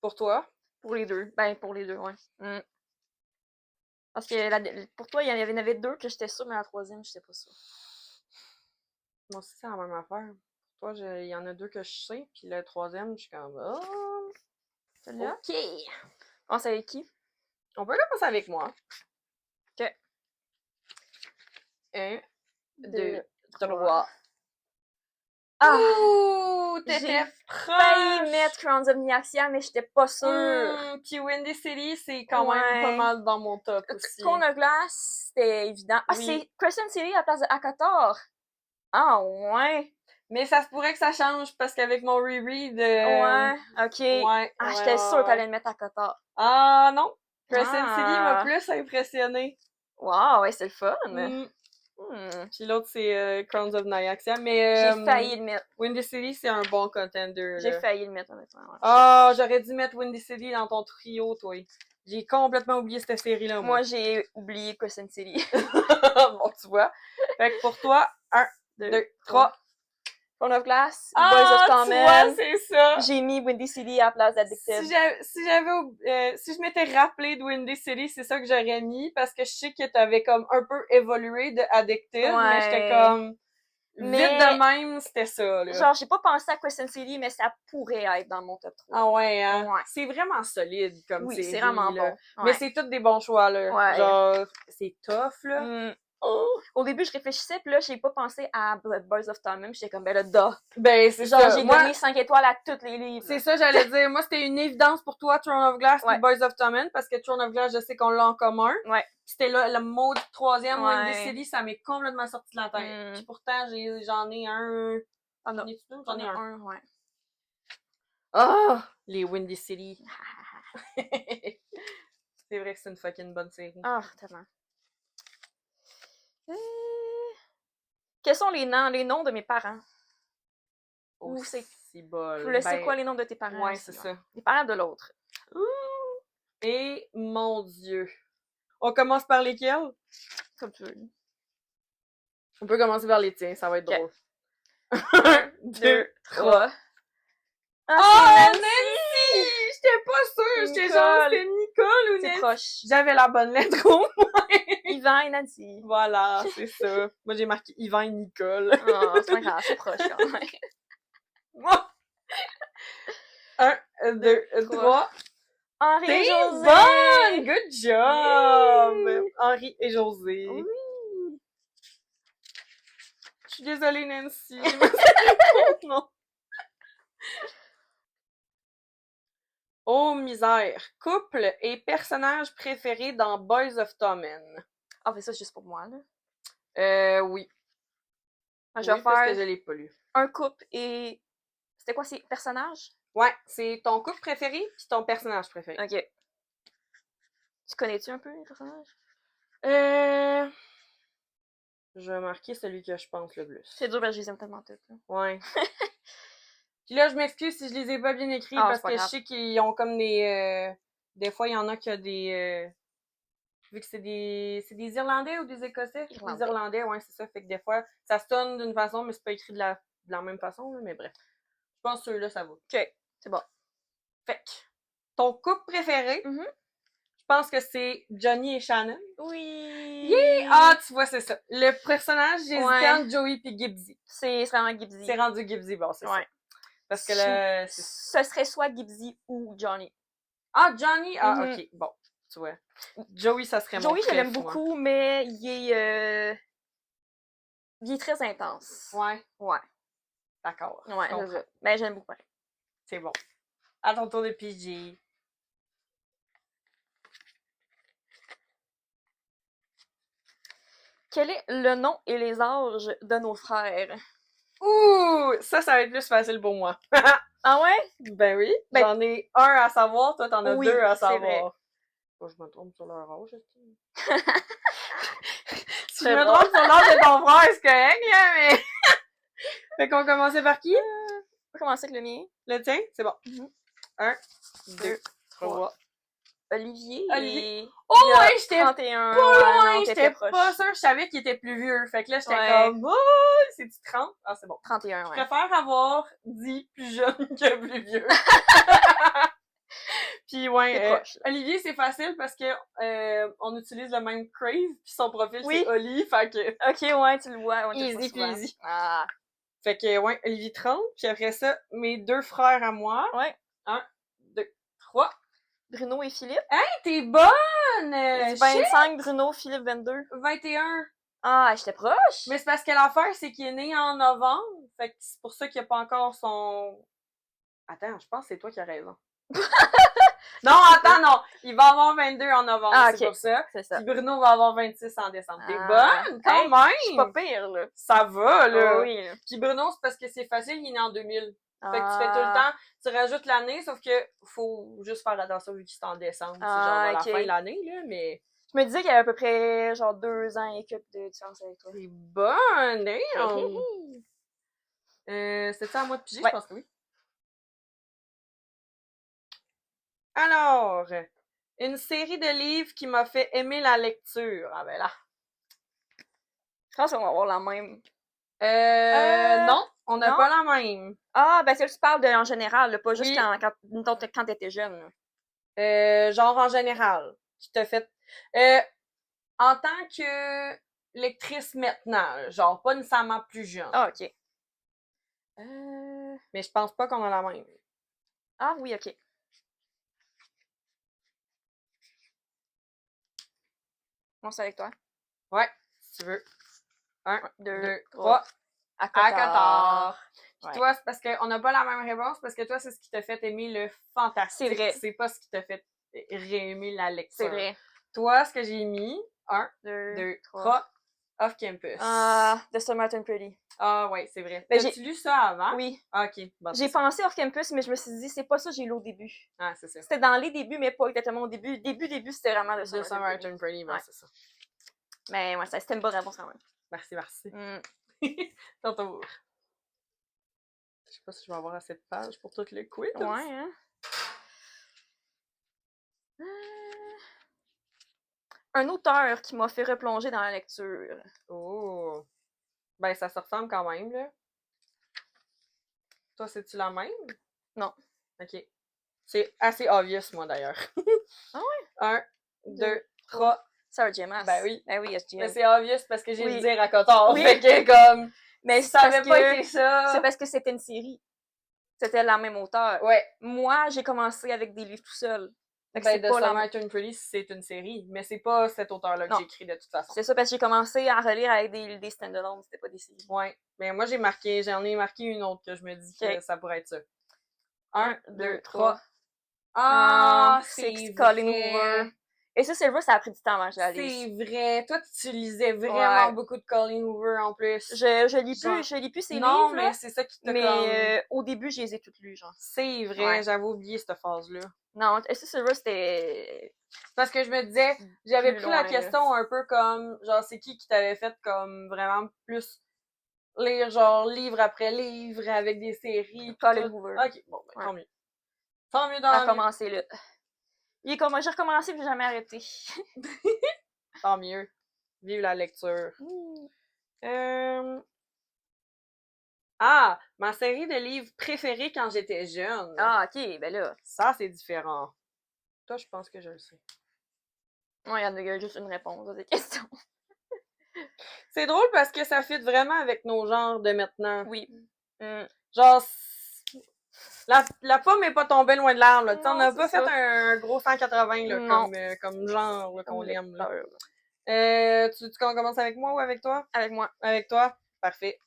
Pour toi? Pour les deux. Ben, pour les deux, ouais. Parce que pour toi, il y en avait deux que j'étais sûre, mais la troisième, je sais pas ça. Moi aussi, c'est la même affaire. Pour toi, il y en a deux que je sais, puis le troisième, je suis comme, oh, Celui-là? ok. On commence avec qui? On peut commencer avec moi. Ok. 1, 2, 2, 3. 3. Ah! Ouh, J'ai t'étais failli proche! mettre Crowns of Nyaxia, mais j'étais pas sûre. Puis Windy City, c'est quand même pas mal dans mon top aussi. Cône de glace, c'était évident. Ah, Oui. c'est Crescent City à la place de Akator. Ah, ouais. Mais ça se pourrait que ça change parce qu'avec mon reread. Ouais, ok. Ouais. Ah, j'étais sûre que t'allais le mettre à Akator. Ah non! Crescent Ah. City m'a plus impressionné. Wow, ouais, c'est le fun. Puis l'autre, c'est Crowns of Nyaxia. Mais J'ai failli le mettre. Windy City, c'est un bon contender. J'ai failli le mettre, honnêtement. Ouais. Ah, j'aurais dû mettre Windy City dans ton trio, toi. J'ai complètement oublié cette série-là, Moi, j'ai oublié Crescent City. Bon, tu vois. Fait que pour toi, 1, 2, 3. Cône of glace, Ah, Boys of tu vois, Torment. c'est ça. J'ai mis Windy City à la place d'Addicted. Si je m'étais rappelé de Windy City, c'est ça que j'aurais mis parce que je sais que t'avais comme un peu évolué de Addicted, mais j'étais comme vite de même, c'était ça, là. Genre, j'ai pas pensé à Crescent City, mais ça pourrait être dans mon top 3. Ah ouais, hein? Ouais. C'est vraiment solide comme oui, série, c'est vraiment là. bon. Ouais. Mais c'est tous des bons choix, là. Ouais. Genre, c'est tough, là. Au début, je réfléchissais, puis là, j'ai pas pensé à Boys of Tommen. J'étais comme, ben là, duh. Ben, c'est Genre, ça. j'ai donné 5 étoiles à tous les livres. C'est ça, j'allais dire. Moi, c'était une évidence pour toi, Throne of Glass Ouais. et Boys of Tommen, parce que Throne of Glass, je sais qu'on l'a en commun. Ouais. C'était là, le mot du troisième, Ouais. Windy City, ça m'est complètement sorti de la tête. Puis pourtant, j'en ai un... J'en ai deux? J'en ai un. Ouais. Ah! Les Windy City. C'est vrai que c'est une fucking bonne série. Ah, tellement. Quels sont les noms de mes parents? Ou c'est bol. C'est quoi les noms de tes parents? Ouais, c'est ça. Les parents de l'autre. Et mon Dieu. On commence par lesquels? Comme tu veux. On peut commencer par les tiens, ça va être drôle. 1, 2, 3. Ah, Nancy! J'étais pas sûre! J'étais genre, c'était Nicole ou Nancy? C'est proche. J'avais la bonne lettre au moins. Yvan et Nancy. Voilà, c'est ça. Moi, j'ai marqué Yvan et Nicole. Oh, c'est pas grave, c'est proche quand même. 1, 2, 3. Henri et José! Bonne! Good job! Henri et José. Oui. Je suis désolée, Nancy. Non. Oh, misère. Couple et personnage préféré dans Boys of Tommen. Ah, mais ça, c'est juste pour moi, là. Oui. Je vais parce que faire je l'ai pas lu. un couple et... C'était quoi, ces personnages? Ouais, c'est ton couple préféré puis ton personnage préféré. Ok. Tu connais-tu un peu les personnages? Je vais marquer celui que je pense le plus. C'est dur, parce que je les aime tellement toutes. Là. Ouais. Puis là, je m'excuse si je les ai pas bien écrits parce que je sais qu'ils ont comme des... des fois, il y en a qui a des... vu que c'est des Irlandais ou des Écossais? Des Irlandais, ouais, c'est ça. Fait que des fois, ça sonne d'une façon, mais c'est pas écrit de la même façon, là, mais bref. Je pense que ceux-là, ça va. Ok, c'est bon. Fait que, ton couple préféré, je pense que c'est Johnny et Shannon. Oui! Yeah! Ah, tu vois, c'est ça. Le personnage, j'hésitais entre Joey et Gibbsy. C'est vraiment Gibbsy. C'est rendu Gibbsy, bon, c'est ça. Parce que là, ce serait soit Gibbsy ou Johnny. Ah, Johnny? Ah, ok, bon, tu vois. Joey, ça serait mon Joey, je l'aime moi. beaucoup, mais il est très intense. Ouais. Ouais. D'accord. Ouais, c'est ça. Mais j'aime beaucoup. C'est bon. À ton tour de PG. Quel est le nom et les âges de nos frères? Ouh! Ça va être plus facile pour moi. Ah ouais? Ben oui. J'en ai un à savoir, toi t'en as deux à savoir. Vrai. Oh, je me trompe sur leur âge, si je me trompe sur l'âge de ton frère, c'est correct, hein, mais... Fait qu'on commençait par qui? On va commencer avec le mien. Le tien? C'est bon. 1, 2, 3. Olivier. Oh, ouais, j'étais 31. Pas loin, j'étais pas sûre, je savais qu'il était plus vieux. Fait que là, j'étais comme, oh, c'est-tu 30? Ah, c'est bon. 31, ouais. Je préfère avoir dit plus jeune que plus vieux. Puis ouais, Olivier, c'est facile parce que on utilise le même crave, puis son profil, c'est Oli, fait que... Ok, ouais, tu le vois. Ouais, easy peasy. Ah. Fait que, ouais, Olivier 30, puis après ça, mes deux frères à moi. Ouais. 1, 2, 3. Bruno et Philippe. Hey, t'es bonne! 25, Bruno, Philippe, 22. 21. Ah, j'étais proche! Mais c'est parce que l'affaire, c'est qu'il est né en novembre. Fait que c'est pour ça qu'il n'y a pas encore son... Attends, je pense que c'est toi qui as raison. Non, attends, non! Il va avoir 22 en novembre, c'est pour ça. C'est ça. Puis Bruno va avoir 26 en décembre. T'es bonne, quand même! Je suis pas pire, là. Ça va, là! Oh, oui. Puis Bruno, c'est parce que c'est facile, il est né en 2000. Fait que tu fais tout le temps, tu rajoutes l'année, sauf que faut juste faire attention vu qu'il est en décembre. C'est genre à la fin de l'année, là, mais... Je me disais qu'il y avait à peu près, genre, 2 ans et quelques de différence avec toi. T'es bonne, damn! C'est ça à moi de piger? Je pense que oui. Alors, une série de livres qui m'a fait aimer la lecture. Ah ben là. Je pense qu'on va avoir la même. Non, on n'a pas la même. Ah, ben c'est que tu parles en général, là, pas juste quand t'étais jeune. Genre en général. Qui t'a fait... en tant que lectrice maintenant, genre pas nécessairement plus jeune. Ah, ok. Mais je pense pas qu'on a la même. Ah oui, ok. Bon, c'est avec toi. Ouais. tu veux. 1, 2, 2, 3. 3. À À Cotard. Cotard. Puis Ouais. toi, c'est parce qu'on n'a pas la même réponse, parce que toi, c'est ce qui t'a fait aimer le fantastique. C'est vrai. C'est pas ce qui t'a fait réaimer la lecture. C'est vrai. Toi, ce que j'ai mis, 1, 2, 2, 3. 3, Off Campus. Ah, The Smart and Pretty. Ah ouais, c'est vrai. Ben, T'as-tu lu ça avant? Oui. Ah, ok. Bon, J'ai pensé Off Campus, mais je me suis dit, c'est pas ça que j'ai lu au début. Ah, c'est ça. C'était dans les débuts, mais pas exactement au début. Début, c'était vraiment The Smart and Pretty. Ouais. C'est ça. Mais ouais, c'était une bonne réponse quand même. Merci. Ton tour. Je sais pas si je vais avoir assez de pages pour tout le quiz. Ouais, hein? Un auteur qui m'a fait replonger dans la lecture. Oh! Ben, ça se ressemble quand même, là. Toi, c'est-tu la même? Non. OK. C'est assez obvious, moi, d'ailleurs. Ah ouais? 1, 2, 3. Sarah J. Maas. Ben oui. Ben oui, SGM. Mais c'est obvious parce que j'ai Oui. le dire à Cotard. Oui. Fait que, comme... Mais ça avait pas été ça. C'est parce que c'était une série. C'était la même auteur. Ouais. Moi, j'ai commencé avec des livres tout seul. Ben, The Smart and Pretty, c'est une série, mais c'est pas cet auteur-là que j'écris de toute façon. C'est ça, parce que j'ai commencé à relire avec des stand-alone, c'était pas des séries. Ouais. Mais moi, j'en ai marqué une autre que je me dis que ça pourrait être ça. 1, 2, 3. Ah, c'est Colleen Hoover. Et ça, Silver, ça a pris du temps avant que je la lise. C'est vrai. Toi, tu lisais vraiment beaucoup de Colleen Hoover en plus. Je lis plus ses livres. Non, mais c'est ça qui t'a Mais au début, je les ai toutes lues, genre. C'est vrai, j'avais oublié cette phase-là. Non, et ça, Silver, c'était... Parce que je me disais, j'avais pris la question un peu comme, genre, c'est qui t'avait fait comme vraiment plus lire, genre, livre après livre, avec des séries. Colleen Hoover. Ok, bon, ben, tant mieux. Tant mieux dans la vie. Recommencer, là. J'ai recommencé puis j'ai jamais arrêté. Tant mieux. Vive la lecture. Ah, ma série de livres préférée quand j'étais jeune. Ah, ok, ben là. Ça, c'est différent. Toi, je pense que je le sais. Ouais, il y a juste une réponse à cette question. C'est drôle parce que ça fit vraiment avec nos genres de maintenant. Oui. Genre, la pomme est pas tombée loin de l'arbre, là. Non, on n'a pas ça. fait un gros 180, là, comme genre, là, qu'on l'aime, là. Tu qu'on commence avec moi ou avec toi? Avec moi. Avec toi? Parfait.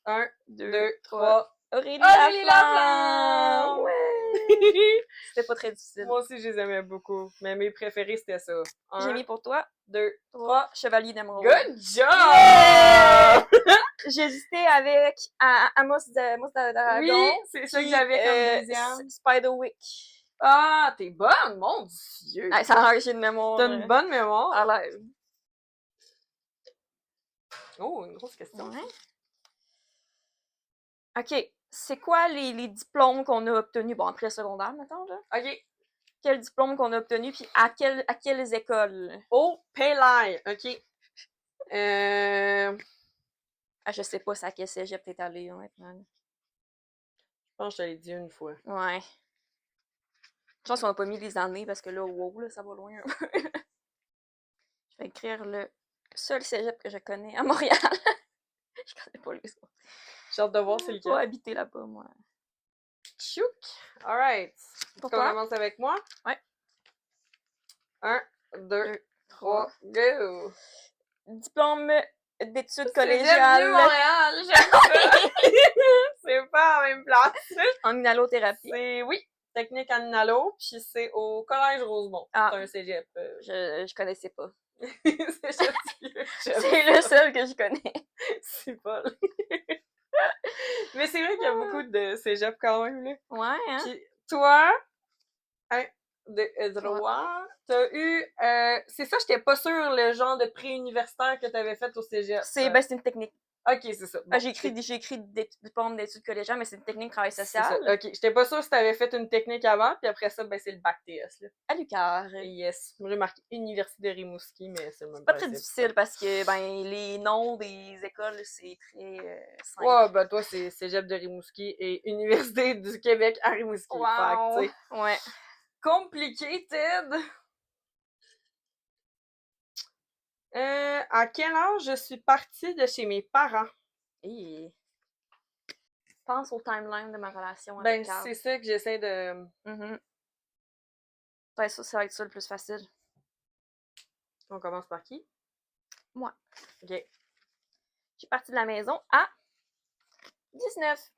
1, 2, 3. Aurélie Laflamme! Ouais! C'était pas très difficile. Moi aussi, je les aimais beaucoup. Mais mes préférés, c'était ça. J'ai mis pour toi 2, 3. Chevalier d'Emeraude. Good job! Yeah! J'hésitais avec Amos d'Aragon. Oui, c'est ça que j'avais comme deuxième. Spiderwick. Ah, t'es bonne, mon Dieu! Ah, ça a l'air j'ai une mémoire. T'as une bonne mémoire. À l'air. Oh, une grosse question. Ouais. OK. C'est quoi les diplômes qu'on a obtenus? Bon, après le secondaire, mettons, là. OK. Quel diplôme qu'on a obtenu, puis à quelles écoles? Oh, Payline. OK. Ah, je sais pas, c'est à quel cégep t'es allé, maintenant. Je pense que je te l'ai dit une fois. Ouais. Je pense qu'on a pas mis les années, parce que là, wow, là, ça va loin un peu. Je vais écrire le seul cégep que je connais à Montréal. Je connais pas les autres. J'ai hâte de voir c'est Je lequel. pas habiter là-bas, moi. Chouk! Alright. Pour On commence avec moi? Ouais. 1, 2, 3, go! Diplôme d'études C'est collégiales. de Montréal, j'aime ça! C'est pas la même place. En inhalothérapie. C'est, oui, technique en inhalo, puis c'est au Collège Rosemont. Ah. C'est un cégep. Je connaissais pas. C'est le seul que je connais. C'est pas. Mais c'est vrai qu'il y a beaucoup de cégep quand même, là. Ouais, hein? Puis toi, 1, 2, 3, t'as eu... c'est ça, j'étais pas sûre le genre de pré-universitaire que t'avais fait au cégep. C'est une technique. Ok, c'est ça. Bon, j'ai écrit diplôme d'études collégiales, mais c'est une technique de travail social. Ça. Ok, j'étais pas sûre si t'avais fait une technique avant, puis après ça, ben c'est le bac TS, là. À l'UQAR. Yes. J'ai marqué Université de Rimouski, mais c'est le même pas très difficile parce que les noms des écoles, c'est très simple. Ouais, ben toi, c'est Cégep de Rimouski et Université du Québec à Rimouski. Wow. Fait que, ouais. Complicated! À quel âge je suis partie de chez mes parents? Et... Pense au timeline de ma relation avec Carl. C'est ça que j'essaie de... Ouais, ça va être ça le plus facile. On commence par qui? Moi. OK. J'ai parti de la maison à 19.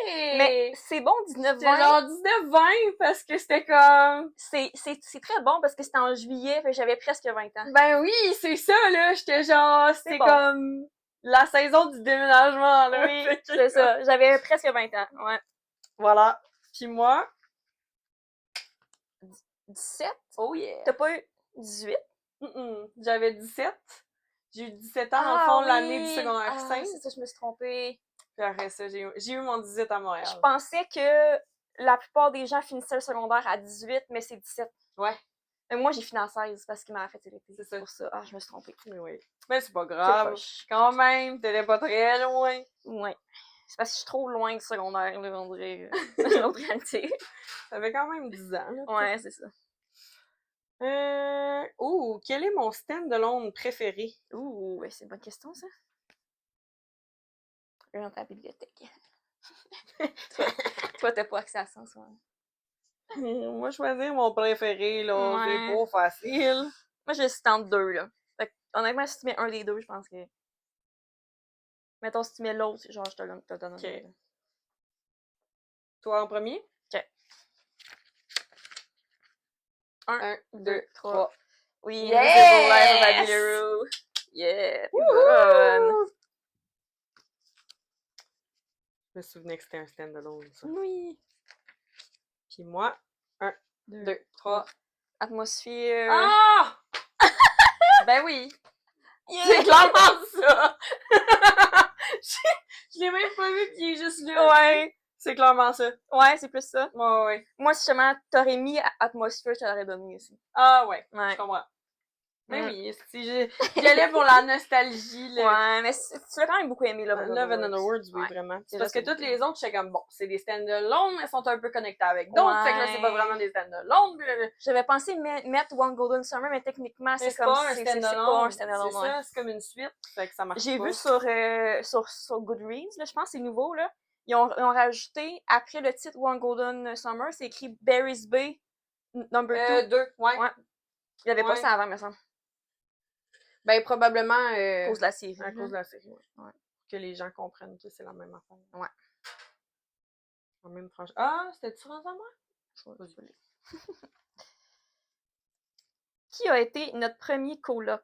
Hey! Mais c'est bon, 19-20. C'était genre 19-20 parce que c'était comme... C'est très bon parce que c'était en juillet, fait que j'avais presque 20 ans. Ben oui, c'est ça, là. J'étais genre... C'était bon. comme la saison du déménagement, là. Oui, c'est ça. J'avais presque 20 ans, ouais. Voilà. Puis moi... 17? Oh yeah! T'as pas eu 18? J'avais 17. J'ai eu 17 ans, dans le fond, l'année du secondaire 5. C'est ça, je me suis trompée. Puis après ça, j'ai eu mon 18 à Montréal. Je pensais que la plupart des gens finissaient le secondaire à 18, mais c'est 17. Ouais. Mais moi, j'ai fini à 16 parce qu'il m'a fait l'été. C'est ça. Pour ça. Ah, je me suis trompée. Mais oui. Mais c'est pas grave. poche. Quand même, t'étais pas très loin. Ouais. C'est parce que je suis trop loin du secondaire, là, on dirait. L'autre réalité. T'avais quand même 10 ans, là. Ouais, c'est ça. Quel est mon stand-alone préféré? Ouais, c'est une bonne question, ça. Dans ta bibliothèque. toi, t'as pas accès à ça en ce moment. Moi, choisir mon préféré, là, Ouais. c'est pas facile. Moi, je suis entre deux, là. Fait que, honnêtement, si tu mets un des deux, je pense que... Mettons, si tu mets l'autre, genre, je te donne un Ok. Toi en premier? Ok. 1, 2, 3. Oui, Yes! Invisible Life of Abby LaRue. Yeah, bonne. Je me souvenais que c'était un stand-alone, ça. Oui. Puis moi, 1, 2, 3. Atmosphère. Ah! Ben oui. Yeah! C'est clairement ça! je l'ai même pas vu qu'il est juste là. Ouais. C'est clairement ça. Ouais, c'est plus ça. Ouais. Moi, si justement, t'aurais mis Atmosphère, je te l'aurais donné aussi. Ah ouais, Ouais. je comprends. Mais oui, si j'allais pour la nostalgie, là. Ouais, mais tu l'as quand même beaucoup aimé, Love Love and Underworld, oui, ouais. vraiment. C'est parce que juste toutes les autres, j'étais comme, bon, c'est des stand-alone, mais elles sont un peu connectées avec d'autres, fait que là, c'est pas vraiment des stand-alone. J'avais pensé mettre One Golden Summer, mais techniquement, c'est comme... C'est pas un stand-alone. C'est ouais. ça, c'est comme une suite, fait que ça marche pas. J'ai vu sur Goodreads, là, je pense que c'est nouveau, là. Ils ont rajouté, après le titre One Golden Summer, c'est écrit Barry's Bay number 2. 2, ouais. Il y avait pas ça avant, me semble. Ben, probablement... À cause de la série. À cause de la série, ouais. Pour que les gens comprennent que c'est la même affaire. Ouais. La même franchise. Ah, c'était-tu rendu à moi? Qui a été notre premier coloc?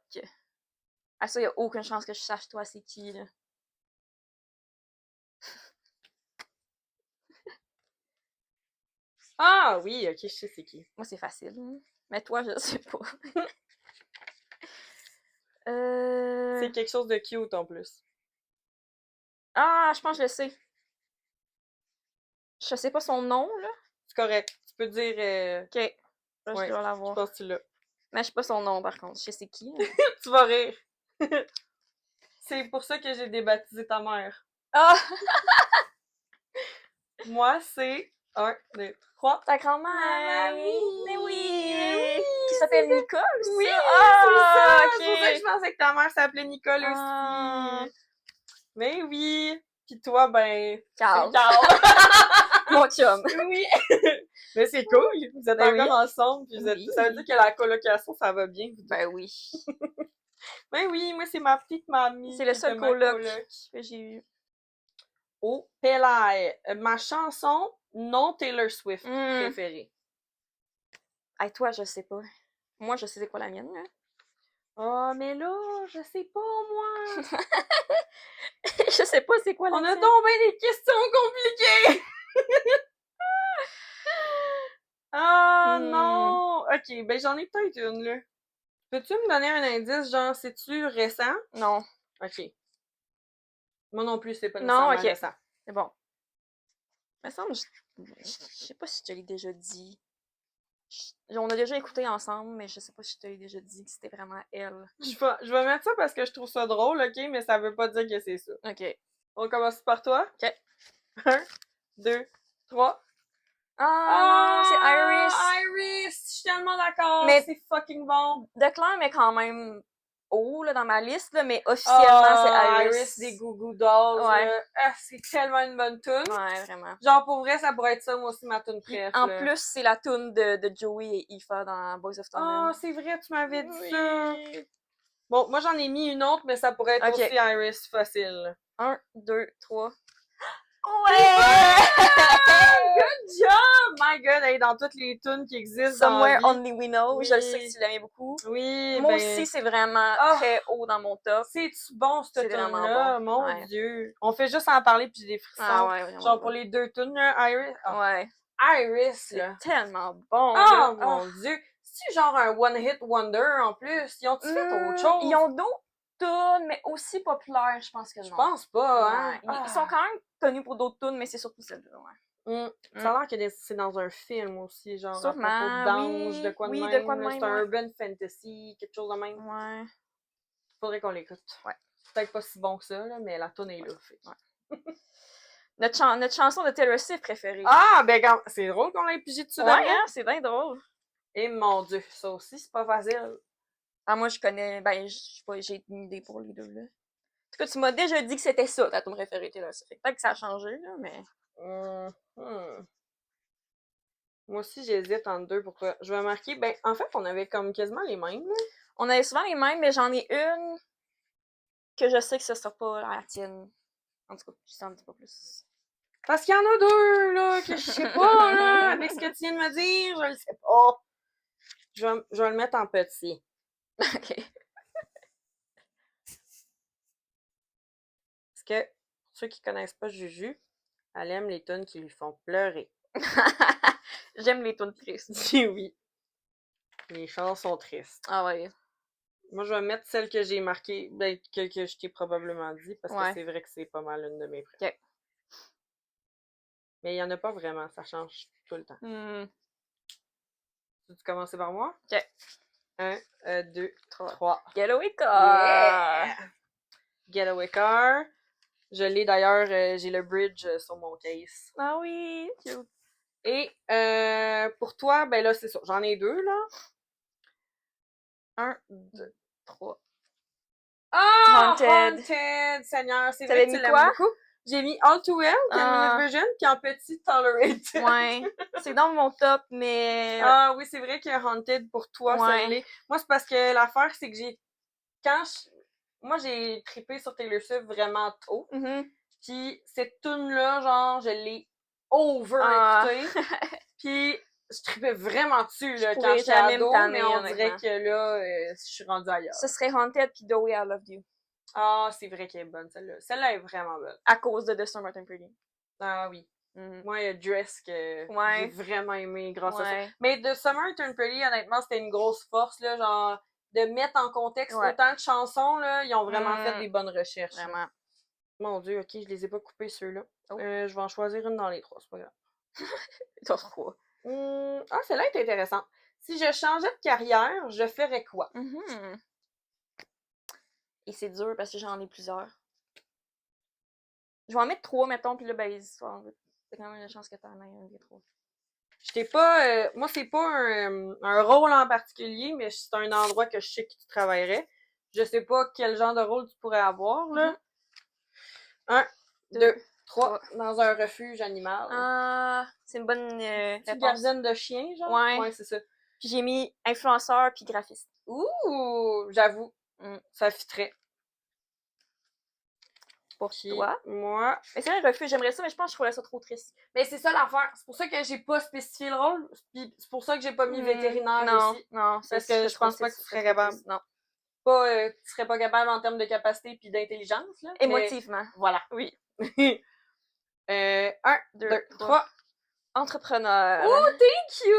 Ah, ça, il n'y a aucune chance que je sache, toi, c'est qui, là. Ah oui, ok, je sais c'est qui. Moi, c'est facile. Hein. Mais toi, je sais pas. C'est quelque chose de cute en plus. Ah, je pense que je le sais. Je sais pas son nom, là. C'est correct. Tu peux dire... Ok. Là, je dois l'avoir. Je pense que tu l'as. Mais je sais pas son nom, par contre. Je sais c'est qui. Tu vas rire. C'est pour ça que j'ai débaptisé ta mère. Ah! Moi, c'est 1, 2, 3. Ta grand-mère! Oui! Mais oui! Qui s'appelle Nicole, Oui! Ah! C'est pour ça que je pensais que ta mère s'appelait Nicole aussi. Mais oui! Puis toi, ben... Carl. Carl. Mon chum. Oui! Mais c'est cool! Vous êtes encore ensemble, puis ça veut dire que la colocation, ça va bien. Ben oui. Ben oui, moi, c'est ma petite mamie. C'est le seul coloc que j'ai eu. Oh, Pelay, ma chanson non Taylor Swift préférée. Hey, toi, je sais pas. Moi, je sais c'est quoi la mienne. Hein? Oh, mais là, je sais pas, moi. Je sais pas c'est quoi la mienne. On a tombé des questions compliquées. Ah non! Ok, ben j'en ai peut-être une, là. Peux-tu me donner un indice, genre, c'est-tu récent? Non. Ok. Moi non plus, c'est pas nécessairement récent. C'est bon. Il me semble, je sais pas si je te l'ai déjà dit. On a déjà écouté ensemble, mais je sais pas si je te l'ai déjà dit que c'était vraiment elle. Je vais mettre ça parce que je trouve ça drôle, ok? Mais ça veut pas dire que c'est ça. Ok. On commence par toi? Ok. 1, 2, 3. Ah non, c'est Iris! Iris! Je suis tellement d'accord! Mais c'est fucking bon! Declan est quand même haut là, dans ma liste, là, mais officiellement, c'est Iris. Iris des Goo Goo Dolls. Ouais. C'est tellement une bonne tune. Ouais, vraiment. Genre, pour vrai, ça pourrait être ça, moi aussi, ma tune préf. En plus, c'est la tune de Joey et Aoife dans Boys of Tommen. Ah, c'est vrai, tu m'avais dit ça! Bon, moi, j'en ai mis une autre, mais ça pourrait être Ok. aussi Iris facile. 1, 2, 3. Ouais! Good job! My God, elle est dans toutes les tunes qui existent dans la Somewhere vie. Only We Know, Oui. je le sais que tu l'aimais beaucoup. Oui, Moi ben... aussi, c'est vraiment Ah! très haut dans mon top. C'est-tu bon, C'est cette vraiment tune-là? bon. Mon Ouais. Dieu! On fait juste en parler puis j'ai des frissons. Ah ouais, vraiment Genre bon. pour les deux tunes, là, Iris... Ah. Ouais. Iris, C'est là! tellement bon, Oh là. mon Dieu! C'est genre un one-hit wonder en plus. Ils ont-tu fait autre chose? Ils ont d'autres tunes, mais aussi populaires, je pense que non. Je pense pas, hein? Ouais. Ils sont quand même connus pour d'autres tunes, mais c'est surtout celle-là, ouais. Ça a l'air que c'est dans un film aussi, genre à propos Sûrement, d'anges, oui. de quoi de Oui, même. de quoi de Là. même, C'est un ouais. urban fantasy, quelque chose de même. Ouais. Faudrait qu'on l'écoute. Ouais. Peut-être pas si bon que ça, là, mais la tune est là. Fait. Ouais. Notre chanson de Taylor Swift préférée. Ah, ben c'est drôle qu'on l'ait pigé dessus Ouais, hein, c'est bien drôle. Et mon Dieu, ça aussi, c'est pas facile. Ah, moi, je connais, ben, je sais pas, j'ai une idée pour les deux, là. En tout cas, tu m'as déjà dit que c'était ça, ta tune préférée, Taylor Swift. Peut-être que ça a changé, là, mais... Moi aussi, j'hésite entre deux. Pourquoi? Je vais marquer, ben, en fait, on avait comme quasiment les mêmes, là. On avait souvent les mêmes, mais j'en ai une que je sais que ce sera pas la tienne. En tout cas, je t'en dis pas plus. Parce qu'il y en a deux, là, que je sais pas, là, avec ce que tu viens de me dire, je le sais pas. Je vais le mettre en petit. OK. Parce que, pour ceux qui connaissent pas Juju, elle aime les tunes qui lui font pleurer. J'aime les tunes tristes. Oui. Les chansons tristes. Ah ouais. Moi, je vais mettre celle que j'ai marquée, ben, que je t'ai probablement dit, parce Ouais. que c'est vrai que c'est pas mal une de mes préférées. OK. Mais il y en a pas vraiment, ça change tout le temps. Tu veux commencer par moi? OK. 1, 2, 3. Getaway Car! Yeah! Getaway Car. Je l'ai d'ailleurs, j'ai le bridge sur mon case. Ah oui! Cute. Et pour toi, ben là, c'est ça. J'en ai deux, là. 1, 2, 3. Ah! Haunted! Seigneur, c'est vrai que tu l'aimes beaucoup. J'ai mis All Too Well, 10 Minute Version, puis en petit Tolerated. Ouais. C'est dans mon top, mais... Ah oui, c'est vrai que Haunted, pour toi, ça l'est. Moi, c'est parce que l'affaire, c'est que moi, j'ai trippé sur Taylor Swift vraiment tôt. Puis cette tune-là, genre, je l'ai over-écoutée. Puis je trippais vraiment dessus, là, quand j'étais ado, mais on dirait que là, je suis rendue ailleurs. Ce serait Haunted puis The Way I Loved You. Ah, c'est vrai qu'elle est bonne, celle-là. Celle-là est vraiment bonne. À cause de The Summer Time Pretty. Ah oui. Moi, il y a Dress que j'ai vraiment aimé grâce à ça. Mais The Summer Turn Pretty, honnêtement, c'était une grosse force, là, genre, de mettre en contexte autant de chansons, là, ils ont vraiment fait des bonnes recherches. Vraiment. Là. Mon Dieu, ok, je les ai pas coupés, ceux-là. Je vais en choisir une dans les trois, c'est pas grave. Dans trois. Ah, celle-là est intéressante. Si je changeais de carrière, je ferais quoi? Et c'est dur parce que j'en ai plusieurs. Je vais en mettre 3, mettons, puis là, ben, c'est quand même une chance que t'en aies un des 3. Je t'ai pas... moi, c'est pas un rôle en particulier, mais c'est un endroit que je sais que tu travaillerais. Je sais pas quel genre de rôle tu pourrais avoir, là. 1, 2, 3. Dans un refuge animal. Ah, c'est une bonne réponse. Gardienne de chien, genre? Ouais, c'est ça. Puis j'ai mis influenceur puis graphiste. Ouh! J'avoue. Ça fitterait. Pour toi? Moi. Mais c'est vrai, un refuge, j'aimerais ça, mais je pense que je trouverais ça trop triste. Mais c'est ça l'affaire. C'est pour ça que j'ai pas spécifié le rôle. Puis c'est pour ça que j'ai pas mis vétérinaire aussi. Non, parce que je pense pas que tu serais capable. Non. Pas, tu serais pas capable en termes de capacité puis d'intelligence, là. Émotivement. Mais... Voilà. Oui. 1, 2, 3. Entrepreneur. Oh, thank you!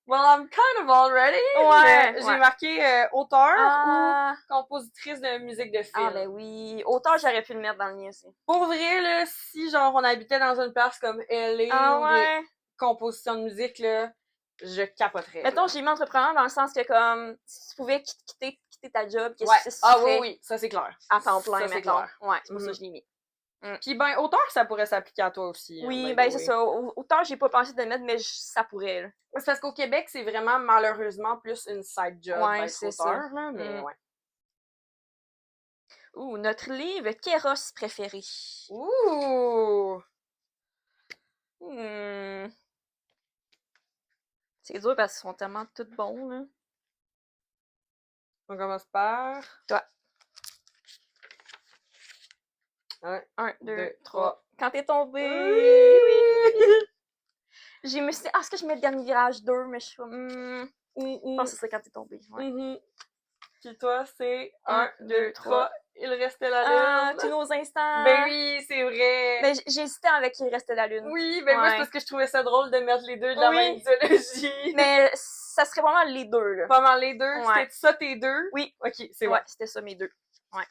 Well, I'm kind of already. Ouais. J'ai marqué auteur ou compositrice de musique de film. Ah, ben oui. Auteur, j'aurais pu le mettre dans le mien aussi. Pour vrai, là, si genre on habitait dans une place comme LA ou des compositions de musique, là, je capoterais. Mettons, j'ai mis entrepreneur dans le sens que comme, si tu pouvais quitter ta job, qu'est-ce que tu ferais? Oui, ça c'est clair. À temps plein, ça, c'est clair. Ouais, c'est pour ça que je l'ai mis. Puis ben, auteur, ça pourrait s'appliquer à toi aussi. Oui, ben c'est ça. Auteur, j'ai pas pensé de le mettre, mais ça pourrait. Là. C'est parce qu'au Québec, c'est vraiment malheureusement plus une side job d'être auteur, ça. Là, mais ouais. Ouh, notre livre Kéros préféré. Ouh! C'est dur parce qu'ils sont tellement tous bons, là. On commence par... Toi. 1, 2, 2, 3. 3. Quand t'es tombé! Oui! Je me suis dit, est-ce que je mets le dernier virage 2, mais je suis comme, je pense que c'est quand t'es tombé. Ouais. Puis toi, c'est 1, 1, 2, 2, 3. 3. Il restait la Ah, lune. tous nos instants! Ben oui, c'est vrai! Mais j'hésitais avec il restait la lune. Oui, ben moi, c'est Ouais. parce que je trouvais ça drôle de mettre les deux de la même Oui. mythologie. Mais ça serait vraiment les deux, là. Pas mal les deux? Ouais. C'était ça tes deux? Oui. Ok, c'est bon. Ouais, c'était ça mes deux. Ouais.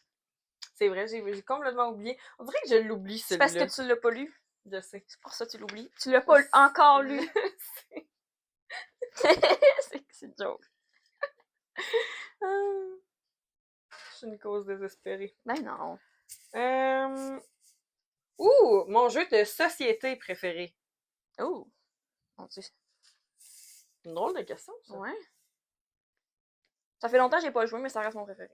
C'est vrai, j'ai complètement oublié. On dirait que je l'oublie, C'est celui-là. parce que tu l'as pas lu. Je sais. C'est pour ça que tu l'oublies. Tu l'as pas encore lu. C'est une joke. Je suis une cause désespérée. Ben non. Ouh, mon jeu de société préféré. Oh. Mon Dieu. Une drôle de question, ça. Ouais. Ça fait longtemps que j'ai pas joué, mais ça reste mon préféré.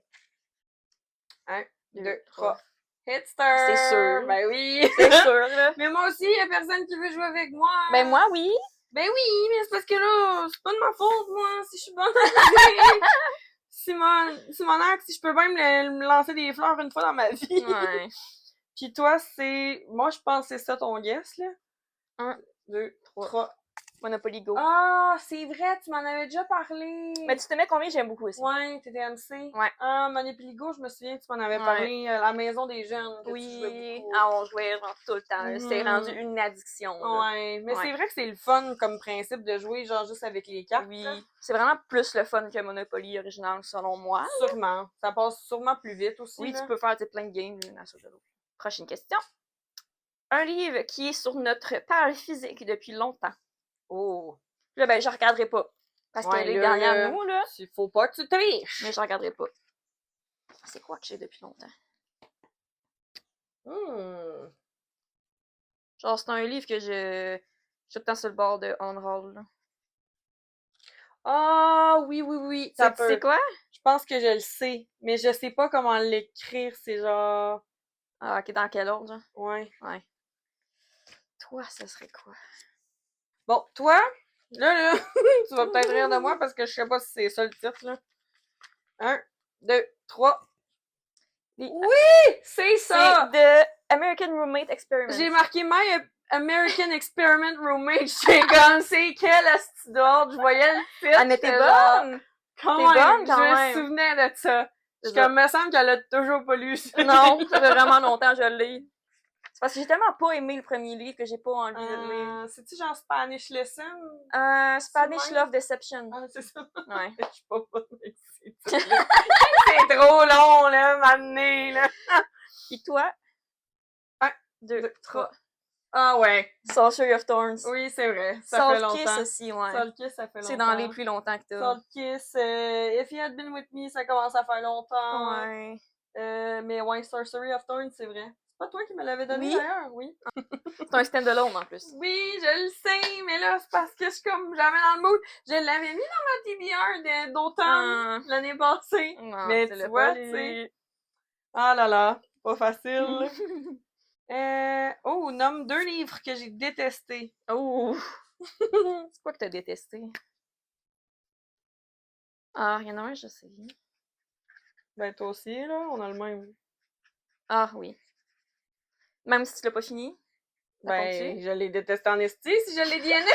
1, 2, 2, 3. 3. Headstar! C'est sûr. Ben oui! C'est sûr, là. Mais moi aussi, y a personne qui veut jouer avec moi! Ben moi, oui. Ben oui, mais c'est parce que là, c'est pas de ma faute, moi, si je suis bonne à Simonac, si je peux même me lancer des fleurs une fois dans ma vie. Ouais. Puis toi, c'est... Moi, je pense que c'est ça ton guess, là. 1, 2, 3. Monopoly Go. Ah, c'est vrai, tu m'en avais déjà parlé. Mais tu t'aimais combien? J'aime beaucoup aussi. Ouais, TTMC. Ouais. Ah, Monopoly Go, je me souviens que tu m'en avais parlé à la maison des jeunes. Que tu jouais beaucoup. Ah, on jouait genre tout le temps. C'était rendu une addiction. Là. Ouais, mais c'est vrai que c'est le fun comme principe de jouer genre juste avec les cartes. Oui, c'est vraiment plus le fun que Monopoly original selon moi. Sûrement. Ça passe sûrement plus vite aussi. Oui, là. tu peux faire plein de games l'une à de l'autre. Prochaine question. Un livre qui est sur notre page physique depuis longtemps. Oh. Là, ben, je regarderai pas. Parce qu'elle est derrière nous, là. Il faut pas que tu triches. Mais je regarderai pas. C'est quoi que j'ai depuis longtemps? Genre, c'est un livre que je suis tout le temps sur le bord de On-Roll, là. Ah, oui. Tu sais quoi? Je pense que je le sais, mais je sais pas comment l'écrire, c'est genre... Ah, ok, dans quel ordre, genre? Ouais. Toi, ce serait quoi? Bon, toi, là, tu vas peut-être rire de moi parce que je sais pas si c'est ça le titre, là. 1, 2, 3. Oui! C'est ça! C'est The American Roommate Experiment. J'ai marqué My American Experiment Roommate. J'étais comme, c'est quel asti d'ordre? Je voyais le titre. Ah, mais t'es bonne! T'es bonne quand même! Je me souvenais de ça. Comme, me semble qu'elle a toujours pas lu ça. Non, ça fait vraiment longtemps que je le lis. C'est parce que j'ai tellement pas aimé le premier livre que j'ai pas envie de le lire. C'est-tu genre Spanish Lesson? Spanish Love Deception. Ah, c'est ça? Ouais. Je suis pas bonne avec c'est trop long, là, m'amener, là. Pis toi? 1, 2, 3. Ah ouais. Sorcery of Thorns. Oui, c'est vrai. Ça fait longtemps. Kiss aussi, ouais. Salt Kiss, ça fait longtemps. C'est dans les plus longtemps que t'as. Salt Kiss, If You Had Been With Me, ça commence à faire longtemps. Ouais. Mais ouais, Sorcery of Thorns, c'est vrai. C'est pas toi qui me l'avais donné d'ailleurs? Oui. C'est un stand-alone en plus. Oui, je le sais, mais là, c'est parce que je suis comme jamais dans le mood. Je l'avais mis dans ma TBR d'automne l'année passée. Non, mais tu vois, tu sais. Ah là là, pas facile. Nomme 2 livres que j'ai détestés. Oh! C'est quoi que t'as détesté? Ah, il y en a un, je sais. Ben, toi aussi, là, on a le même. Ah, oui. Même si tu l'as pas fini? Ben, je l'ai détesté en esti, si je l'ai dit on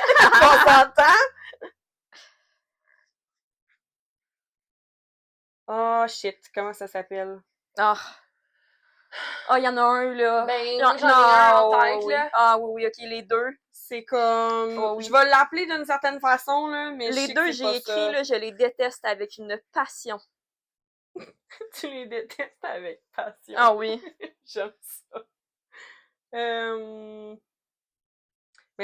s'entend! Oh, shit, comment ça s'appelle? Ah, il y en a un, là. Ben, j'en ai un en tête, là. Ah, oui, ok, les deux. C'est comme... Je vais l'appeler d'une certaine façon, là, mais les deux, j'ai écrit, là, je les déteste avec une passion. Tu les détestes avec passion. Ah oui. J'aime ça. Mais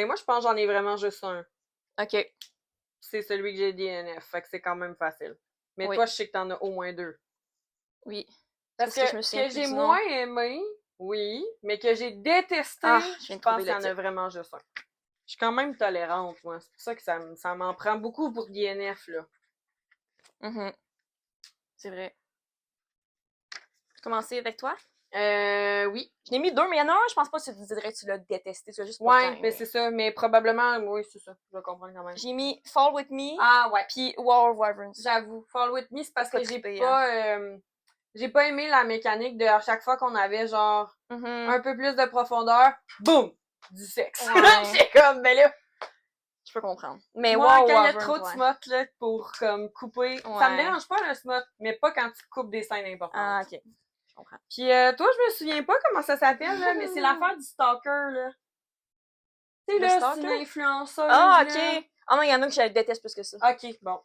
moi, je pense que j'en ai vraiment juste un. OK. C'est celui que j'ai DNF, fait que c'est quand même facile. Mais toi, je sais que t'en as au moins 2. Oui. Parce que j'ai moins aimé, oui, mais que j'ai détesté, je pense qu'il y en a vraiment juste un. Je suis quand même tolérante, moi. C'est pour ça que ça m'en prend beaucoup pour DNF, là. C'est vrai. Je vais commencer avec toi? Oui. Je n'ai mis 2, mais il y en a un, je pense pas que tu dirais que tu l'as détesté, tu as juste pas Ouais, aimé. mais c'est ça, mais probablement, oui, c'est ça. Je vais comprendre quand même. J'ai mis Fall With Me, Ah, ouais. puis War of Wyverns. J'avoue. Fall With Me, c'est parce que hein. j'ai pas aimé la mécanique de à chaque fois qu'on avait genre Mm-hmm. un peu plus de profondeur, boum! Du sexe. Ouais. J'ai comme, ben là. Je peux comprendre. Mais Moi, War quand il y a Wyverns, trop de smut, là, pour comme couper, ça me dérange pas le smut, mais pas quand tu coupes des scènes importantes. Ah, ok. Je comprends. Puis toi, je me souviens pas comment ça s'appelle, là, mais c'est l'affaire du stalker, là. Tu sais, là, c'est une influenceuse. Ah, ok. Là. Ah non, il y en a que je déteste plus que ça. Ok, bon.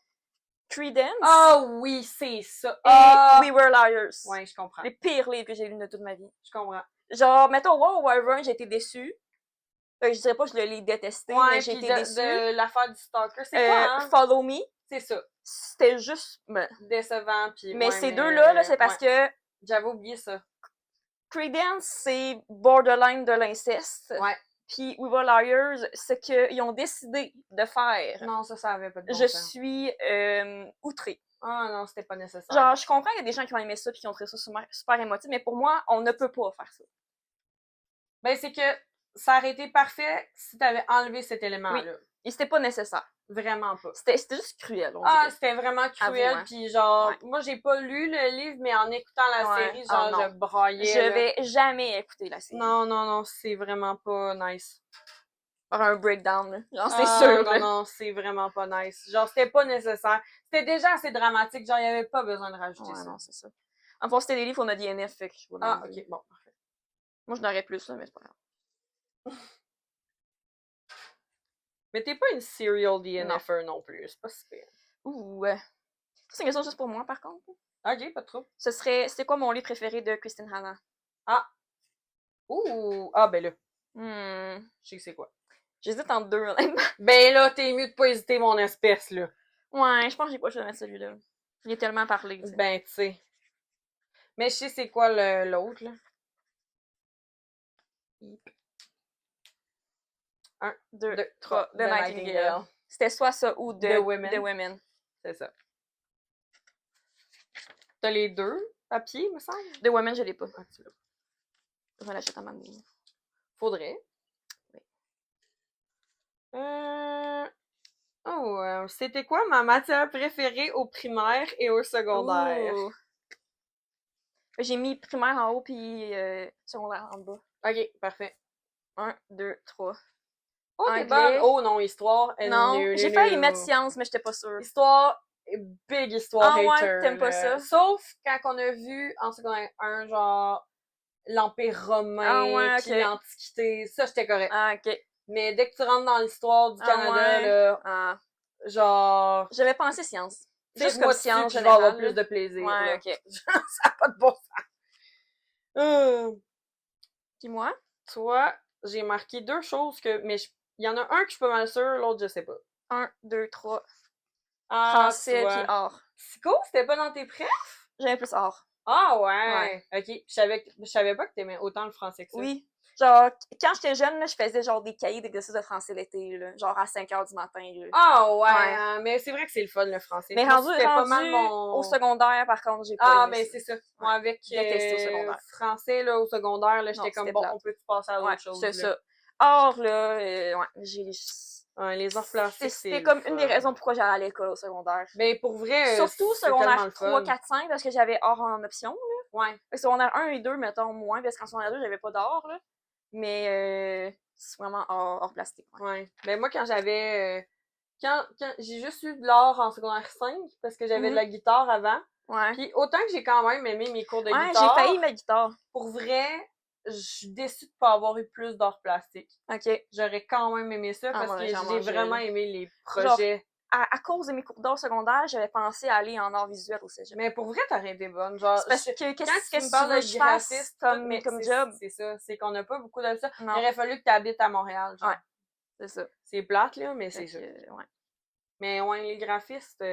Creedence. Ah oui, c'est ça. Et We Were Liars. Ouais, je comprends. Les pires livres que j'ai lus de toute ma vie. Je comprends. Genre, mettons, War of Wyverns, j'ai été déçue. Je dirais pas que je l'ai détesté, mais j'ai été déçue. De l'affaire du stalker, c'est quoi, hein? Follow Me. C'est ça. C'était juste... décevant, puis... Mais ces deux-là, là, c'est parce que... J'avais oublié ça. Creedence, c'est borderline de l'inceste. Ouais. Puis We Were Liars, ce qu'ils ont décidé de faire... Non, ça avait pas de bon Je sens. suis outrée. Ah non, c'était pas nécessaire. Genre, je comprends qu'il y a des gens qui ont aimé ça puis qui ont trouvé ça super, super émotif, mais pour moi, on ne peut pas faire ça. Ben, c'est que ça aurait été parfait si t'avais enlevé cet élément-là. Oui. Et c'était pas nécessaire. Vraiment pas. C'était juste cruel. C'était vraiment cruel. Hein. Puis genre, moi, j'ai pas lu le livre, mais en écoutant la série, genre, je braillais. Je vais jamais écouter la série. Non, c'est vraiment pas nice. Faire un breakdown, là. Genre, c'est sûr. Non, c'est vraiment pas nice. Genre, c'était pas nécessaire. C'était déjà assez dramatique. Genre, il y avait pas besoin de rajouter ça. Non, c'est ça. En fait, c'était des livres, on a DNF, fait que je vois ok, bon, parfait. Moi, je n'aurais plus, là, mais c'est pas grave. Mais t'es pas une serial DNFer non plus, c'est pas super. Ouh, ça, c'est une question juste pour moi, par contre. Ok, pas trop. C'est quoi mon livre préféré de Kristin Hanna? Ah! Ouh! Ah, ben là. Je sais que c'est quoi. J'hésite entre deux, honnêtement. Ben là, t'es mieux de pas hésiter, mon espèce, là. Ouais, je pense que j'ai pas le choix de mettre celui-là. Il est tellement parlé, t'sais. Ben, tu sais. Mais je sais c'est quoi l'autre, là. 1, 2, 3. The Nightingale. C'était soit ça ou The Women. C'est ça. T'as les deux papiers, me semble? The Women, je l'ai pas. Ah, tu l'as. Je vais l'acheter à ma mère. Faudrait. Oui. C'était quoi ma matière préférée au primaire et au secondaire? Ouh. J'ai mis primaire en haut puis secondaire en bas. Ok, parfait. 1, 2, 3. Oh, t'es bonne. Oh non, histoire. Non, j'ai failli mettre science, mais j'étais pas sûre. Histoire, big histoire hater. Ouais, t'aimes pas ça? Sauf quand on a vu en secondaire 1, genre, l'Empire romain, puis l'Antiquité. Ça, j'étais correct. Ah, ok. Mais dès que tu rentres dans l'histoire du Canada, là, genre... J'avais pensé science. Juste comme science, je vais avoir plus de plaisir. Ouais, là. ok. Ça n'a pas de bon sens. Puis moi? Toi, j'ai marqué deux choses que... Mais il y en a un que je suis pas mal sûre, l'autre, je sais pas. 1, 2, 3. Français puis art. C'est cool, c'était pas dans tes prefs? J'avais plus art. Ah ouais. Ok, je savais pas que t'aimais autant le français que ça. Oui. Genre, quand j'étais jeune, là, je faisais genre des cahiers d'exercices de français l'été, là, genre à 5h du matin. Là. Ah ouais. Mais c'est vrai que c'est le fun, le français. Mais rendu pas mal au secondaire, par contre, j'ai pas Ah, aimé mais ça. c'est ça. Moi, avec détesté au secondaire. Français, là, au secondaire, là, j'étais comme, bon, on peut passer à autre chose. C'est ça. Or, là, j'ai... les arts plastiques, c'était comme une des raisons pourquoi j'allais à l'école au secondaire. Mais pour vrai, surtout secondaire 3, 4, 5, parce que j'avais art en option, là. Ouais. Secondaire 1 et 2, mettons, moins, parce qu'en secondaire 2, j'avais pas d'art, là. Mais c'est vraiment hors plastique. Ouais. Ben moi, quand j'avais... Quand j'ai juste eu de l'art en secondaire 5, parce que j'avais de la guitare avant. Ouais. Puis autant que j'ai quand même aimé mes cours de guitare... j'ai failli ma guitare. Pour vrai, je suis déçue de pas avoir eu plus d'art plastique. OK. J'aurais quand même aimé ça, parce que j'ai vraiment aimé les projets. Genre, à cause de mes cours d'art secondaire, j'avais pensé aller en art visuel au cégep. Mais pour vrai, t'aurais été bonne. Genre, c'est parce que qu'est-ce que tu parles de graphiste comme job? C'est ça. C'est qu'on n'a pas beaucoup de ça. Non. Il aurait fallu que tu habites à Montréal. Genre. Ouais. C'est ça. C'est plate, là, mais c'est ça. Ouais. Mais ouais, les graphistes,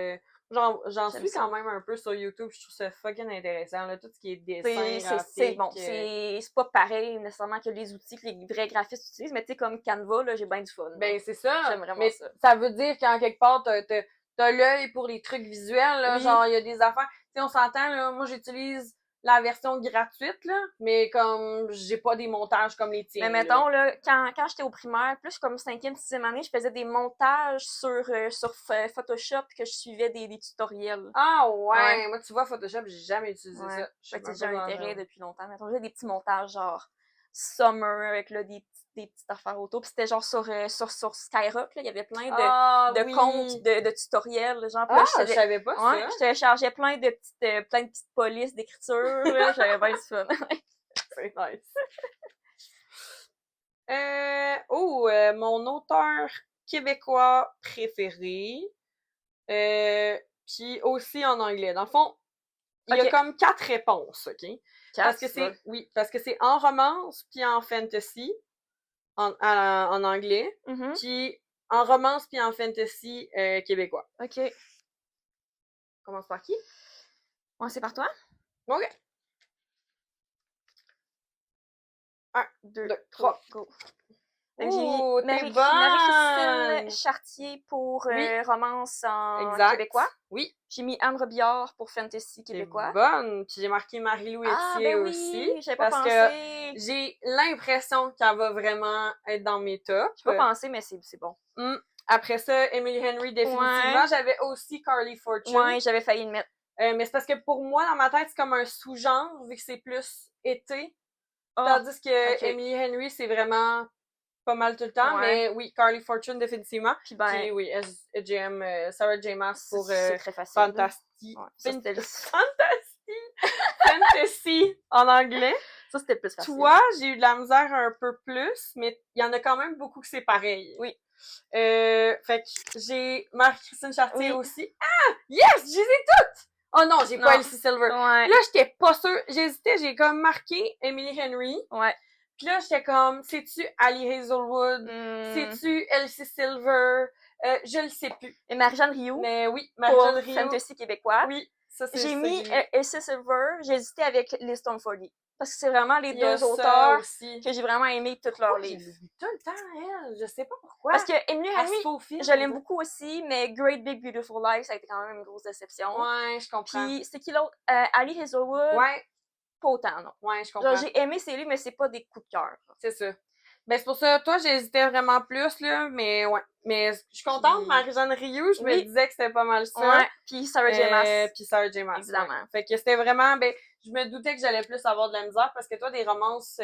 j'en suis quand même un peu sur YouTube. Je trouve ça fucking intéressant, là. Tout ce qui est dessin, graphique. C'est pas pareil nécessairement que les outils que les vrais graphistes utilisent, mais tu sais, comme Canva, là, j'ai bien du fun. Ben, c'est ça. J'aime vraiment mais ça veut dire qu'en quelque part, t'as l'œil pour les trucs visuels, là. Genre, il y a des affaires. Tu sais, on s'entend, là. Moi, j'utilise la version gratuite, là, mais comme j'ai pas des montages comme les tiens. Mais mettons, là, quand j'étais au primaire, plus comme 5e, 6e année, je faisais des montages sur Photoshop que je suivais des tutoriels. Ah ouais. Moi, tu vois, Photoshop, j'ai jamais utilisé ça. Fait que j'ai un intérêt depuis longtemps. Mettons, j'ai des petits montages genre summer avec là, des petites affaires autour. Puis c'était genre sur Skyrock, là, il y avait plein de comptes de tutoriels. Genre, je savais pas ça. Je téléchargeais plein de petites polices d'écriture. J'avais bien du fun. C'est nice. Mon auteur québécois préféré. Puis aussi en anglais. Dans le fond, il y a comme 4 réponses, OK? Parce que c'est en romance puis en fantasy en anglais, puis en romance puis en fantasy québécois. OK. On commence par qui? Ouais, c'est par toi? OK. 1, 2, 3. Go. J'ai mis Marie-Christine Chartier pour romance en québécois. Oui. J'ai mis Anne Robillard pour fantasy québécois. Bonne. Puis j'ai marqué Marie-Lou Etier aussi. J'avais pas pensé. Que j'ai l'impression qu'elle va vraiment être dans mes tops. J'ai pas pensé, mais c'est bon. Après ça, Emily Henry, définitivement. J'avais aussi Carly Fortune. Ouais, j'avais failli le mettre. Mais c'est parce que pour moi, dans ma tête, c'est comme un sous-genre, vu que c'est plus été. Tandis que Emily Henry, c'est vraiment pas mal tout le temps, mais oui, Carly Fortune, définitivement. Puis oui, Sarah J. Maas pour Fantasy. Fantasy en anglais. Ça, c'était plus facile. Toi, j'ai eu de la misère un peu plus, mais il y en a quand même beaucoup que c'est pareil. Oui. Fait que j'ai Marie-Christine Chartier aussi. Ah! Yes! Je les ai toutes! Oh non, j'ai pas Elsie Silver. Ouais. Là, j'étais pas sûre. J'hésitais, j'ai comme marqué Emily Henry. Ouais. Puis là, j'étais comme, c'est-tu Ali Hazelwood? C'est-tu Elsie Silver? Je le sais plus. Et Marie-Jeanne Rioux. Mais oui, Marie-Jeanne Rioux. Fantasy québécois. Oui, ça c'est J'ai mis Elsie Silver. J'ai hésité avec Liz Tomfoli. Parce que c'est vraiment les deux auteurs que j'ai vraiment aimé tous leurs livres. J'ai lu tout le temps, elle. Je sais pas pourquoi. Parce que Emily Henry, je l'aime beaucoup aussi, mais Great Big Beautiful Life, ça a été quand même une grosse déception. Ouais, je comprends. Puis, c'est qui l'autre? Ali Hazelwood. Ouais. Pas autant, non. Ouais, je comprends. Genre, j'ai aimé ces livres, mais c'est pas des coups de cœur. C'est ça. Ben, c'est pour ça, toi, j'hésitais vraiment plus, là, mais ouais. Mais je suis contente, Marie-Jeanne Rioux, je me disais que c'était pas mal ça. Ouais, puis Sarah J. Maas. Puis Sarah J. Maas, évidemment. Ouais. Fait que c'était vraiment, ben, je me doutais que j'allais plus avoir de la misère parce que toi, des romances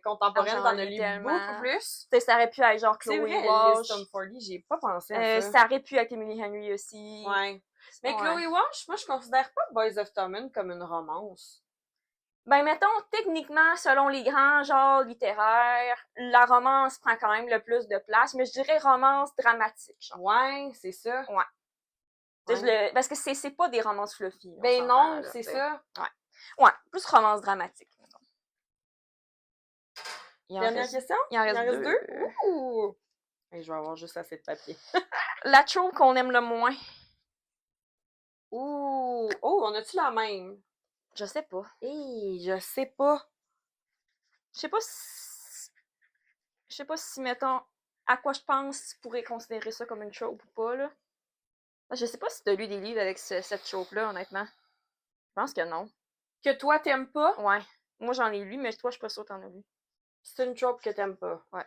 contemporaines, t'en as lu beaucoup plus. Ça aurait pu être genre Chloé Walsh. Tom Fordy, j'ai pas pensé à ça. Ça aurait pu être Emily Henry aussi. Ouais. Mais Chloé Walsh, moi, je considère pas Boys of Tommen comme une romance. Ben, mettons, techniquement, selon les grands genres littéraires, la romance prend quand même le plus de place, mais je dirais romance dramatique. Genre. Ouais, c'est ça. Ouais. Parce que c'est pas des romances fluffy. Ben non, c'est ça. Ouais, plus romance dramatique. Dernière question? Il en reste deux. Ouh! Et je vais avoir juste assez de papier. La trope qu'on aime le moins. Ouh! Oh, on a-tu la même? Je sais pas. Je sais pas. Je sais pas si, mettons, à quoi je pense tu pourrais considérer ça comme une trope ou pas, là. Je sais pas si t'as lu des livres avec cette trope-là, honnêtement. Je pense que non. Que toi, t'aimes pas? Ouais. Moi, j'en ai lu, mais toi, je suis pas sûre que t'en as lu. C'est une trope que t'aimes pas? Ouais.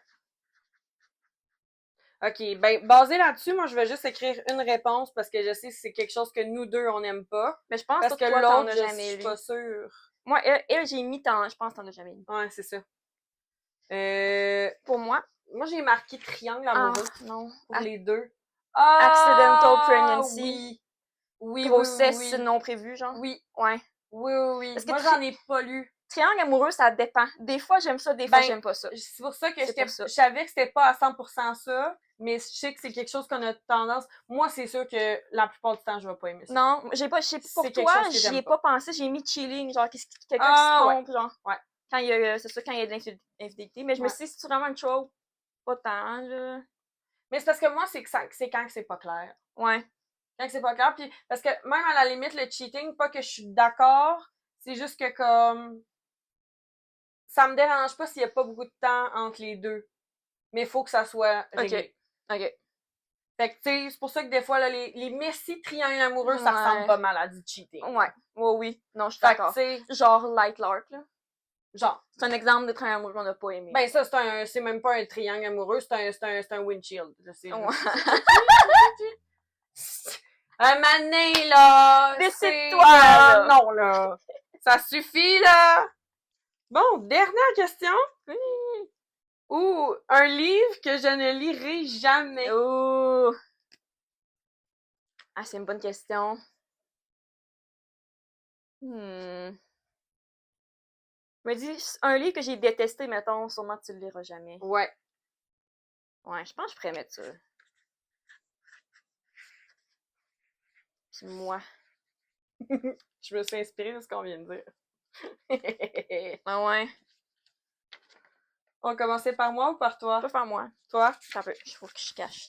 OK, ben, basé là-dessus, moi, je vais juste écrire une réponse parce que je sais que c'est quelque chose que nous deux, on n'aime pas. Mais je pense parce que toi, t'en as jamais lu. Je suis pas sûre. Moi, elle j'ai mis je pense que t'en as jamais lu. Ouais, c'est ça. Pour moi? Moi, j'ai marqué triangle amoureux. Non. Pour les deux. Accidental pregnancy. Oui. Grossesse non prévue, genre. Oui. Ouais. Oui. Parce que moi, j'en ai pas lu. Triangle amoureux, ça dépend. Des fois, j'aime ça, des fois, j'aime pas ça. C'est pour ça que je savais que c'était pas à 100% ça, mais je sais que c'est quelque chose qu'on a tendance. Moi, c'est sûr que la plupart du temps, je vais pas aimer ça. Non, pour toi, j'y ai pas pensé, j'ai mis chilling, genre, quelqu'un qui se trompe, genre. Ouais. C'est ça, quand il y a de l'infidélité. Mais je me suis dit, si tu vraiment une trope, pas tant, là. Mais c'est parce que moi, c'est quand c'est pas clair. Ouais. Quand c'est pas clair, puis parce que même à la limite, le cheating, pas que je suis d'accord, c'est juste que comme ça me dérange pas s'il y a pas beaucoup de temps entre les deux. Mais il faut que ça soit réglé. OK. Fait que, tu sais, c'est pour ça que des fois, là, les messy triangles amoureux, ça ressemble pas mal à du cheating. Ouais. Oui. Non, je suis d'accord. Genre Light Lark, là. Genre. C'est un exemple de triangle amoureux qu'on n'a pas aimé. Ben, ça, c'est même pas un triangle amoureux, c'est un windshield. Un mané, là! Décide-toi, là! Non, là! Ça suffit, là! Bon, dernière question. Ou un livre que je ne lirai jamais. Oh! Ah, c'est une bonne question. Je me dis, un livre que j'ai détesté, mettons, sûrement tu le liras jamais. Ouais. Ouais, je pense que je pourrais mettre ça. Puis moi. Je me suis inspirée de ce qu'on vient de dire. Ah ouais. On commençait par moi ou par toi? Tu peux faire moi. Toi? Ça peut. Il faut que je cache.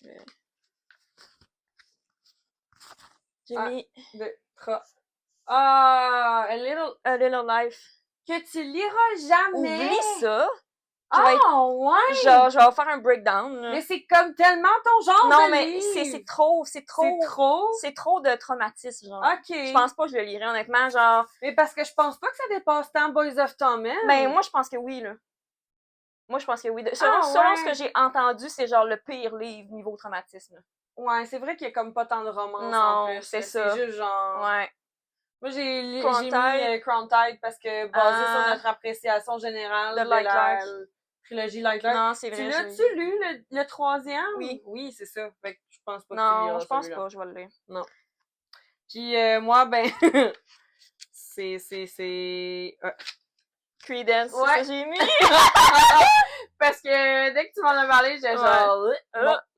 J'ai mis 2, 3. Ah, A Little Life. Que tu liras jamais! Oublie ça! Ouais! Genre, je vais faire un breakdown. Là. Mais c'est comme tellement ton genre non, de mais livre! c'est trop. C'est trop? C'est trop de traumatisme, genre. Ok. Je pense pas que je le lirais, honnêtement, genre. Mais parce que je pense pas que ça dépasse tant Boys of Torment. Ben, moi, je pense que oui, là. Moi, je pense que oui. Selon ce que j'ai entendu, c'est genre le pire livre niveau traumatisme. Ouais, c'est vrai qu'il y a comme pas tant de romance non, en plus. c'est ça. C'est juste genre... Ouais. Moi, j'ai mis Crown Tide parce que basé sur notre appréciation générale de la trilogie Light Lark. Non, c'est vrai. Tu l'as-tu lu, le troisième? Oui. Oui, c'est ça. Fait que je pense pas que tu liras Non, je pense pas, je vais le lire. Non. Puis moi, ben... c'est... Creedence, ouais. c'est ça que j'ai mis. Parce que dès que tu m'en as parlé, j'ai genre...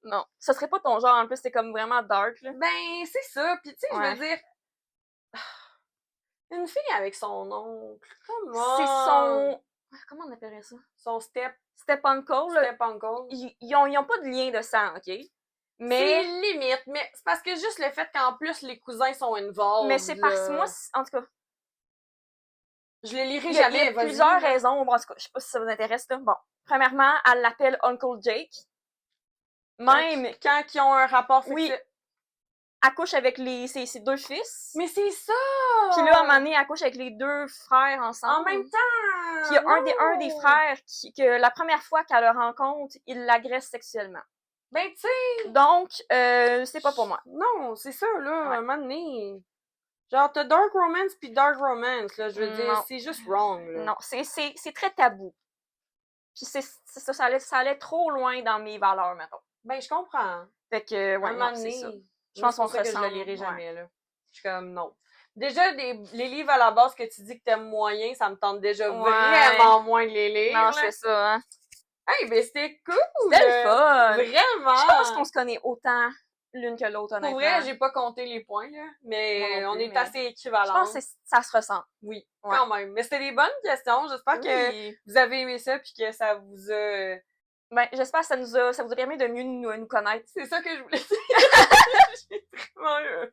non. Ça serait pas ton genre, en plus, c'est comme vraiment dark, là. Ben, c'est ça. Puis tu sais, je veux dire... Une fille avec son oncle. Comment? C'est son... Comment on appellerait ça? Son step uncle. Step uncle. Ils ont pas de lien de sang, OK? Mais... C'est limite. Mais c'est parce que juste le fait qu'en plus, les cousins sont involved. Mais c'est parce que moi, en tout cas... Je le lirai jamais. Il y a plusieurs raisons. Bon, en tout cas, je sais pas si ça vous intéresse, là. Bon. Premièrement, elle l'appelle Uncle Jake. Même... Quand ils ont un rapport sexuel. Oui. Elle couche avec ses deux fils. Mais c'est ça! Puis là, à un moment donné, elle couche avec les deux frères ensemble. En même temps! Puis il y a un des frères que la première fois qu'elle le rencontre, il l'agresse sexuellement. Ben, tu sais! Donc, c'est pas pour moi. Non, c'est ça, là, un moment donné. Genre, t'as Dark Romance pis Dark Romance, là, je veux dire, c'est juste wrong, là. Non, c'est très tabou. Puis ça allait trop loin dans mes valeurs, mettons. Ben, je comprends. Fait que, ouais, non, c'est ça. Je pense qu'on se ressemble. Que je le lirai jamais, là. Je suis comme, non. Déjà, les livres à la base que tu dis que t'aimes moyen, ça me tente déjà vraiment moins de les lire. Non, c'est ça, hein. Hey, ben c'était cool! C'était le fun! Vraiment! Je pense qu'on se connaît autant l'une que l'autre, honnêtement. Pour vrai, j'ai pas compté les points, là, mais on est assez équivalents. Je pense que ça se ressent. Oui, quand même. Mais c'était des bonnes questions. J'espère que vous avez aimé ça puis que ça vous a... Ben, j'espère que ça vous a permis de mieux nous connaître. C'est ça que je voulais dire. J'ai vraiment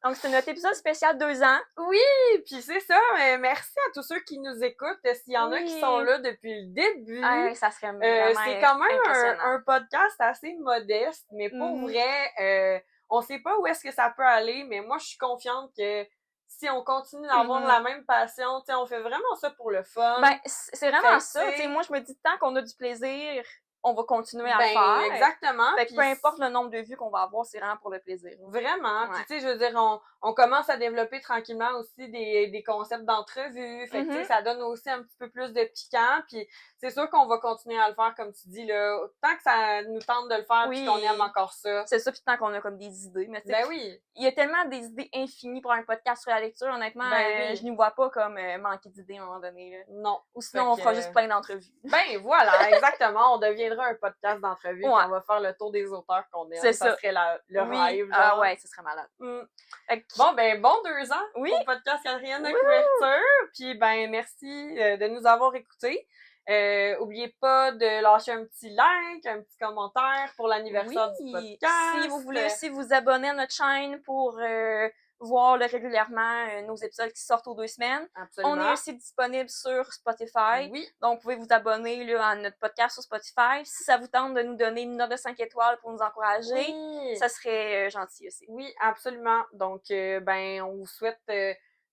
Donc, c'est notre épisode spécial 2 ans. Oui, puis c'est ça. Mais merci à tous ceux qui nous écoutent. S'il y en a qui sont là depuis le début. Ça serait vraiment c'est quand même un podcast assez modeste, mais pour vrai, on sait pas où est-ce que ça peut aller, mais moi, je suis confiante que si on continue d'avoir la même passion, on fait vraiment ça pour le fun. Ben, c'est vraiment ça. Moi, je me dis, tant qu'on a du plaisir, on va continuer à le faire. Exactement. Fait que peu importe le nombre de vues qu'on va avoir, c'est vraiment pour le plaisir. Vraiment. Puis tu sais, je veux dire, on commence à développer tranquillement aussi des concepts d'entrevue. Fait que tu sais, ça donne aussi un petit peu plus de piquant. Puis c'est sûr qu'on va continuer à le faire, comme tu dis, là. Tant que ça nous tente de le faire puis qu'on aime encore ça. C'est ça, puis tant qu'on a comme des idées. Mais ben oui. Il y a tellement des idées infinies pour un podcast sur la lecture, honnêtement, je ne vois pas comme manquer d'idées à un moment donné. Là. Non. Ou sinon, on fera juste plein d'entrevues. Ben voilà, exactement. On deviendra un podcast d'entrevue. On va faire le tour des auteurs qu'on aime. Ça serait le rêve. Genre. Ah ouais, ce serait malade. Bon, ben bon 2 ans pour le podcast Quatrième de couverture. Puis ben merci de nous avoir écoutés. Oubliez pas de lâcher un petit like, un petit commentaire pour l'anniversaire du podcast. Si vous voulez aussi vous abonner à notre chaîne pour voir régulièrement nos épisodes qui sortent aux 2 semaines. Absolument. On est aussi disponible sur Spotify. Oui. Donc, vous pouvez vous abonner là, à notre podcast sur Spotify. Si ça vous tente de nous donner une note de 5 étoiles pour nous encourager, Oui. ça serait gentil aussi. Oui, absolument. Donc, on vous souhaite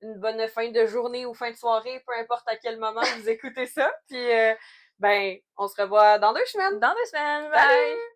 une bonne fin de journée ou fin de soirée, peu importe à quel moment vous écoutez ça. Puis, on se revoit dans 2 semaines. Dans 2 semaines. Salut! Bye!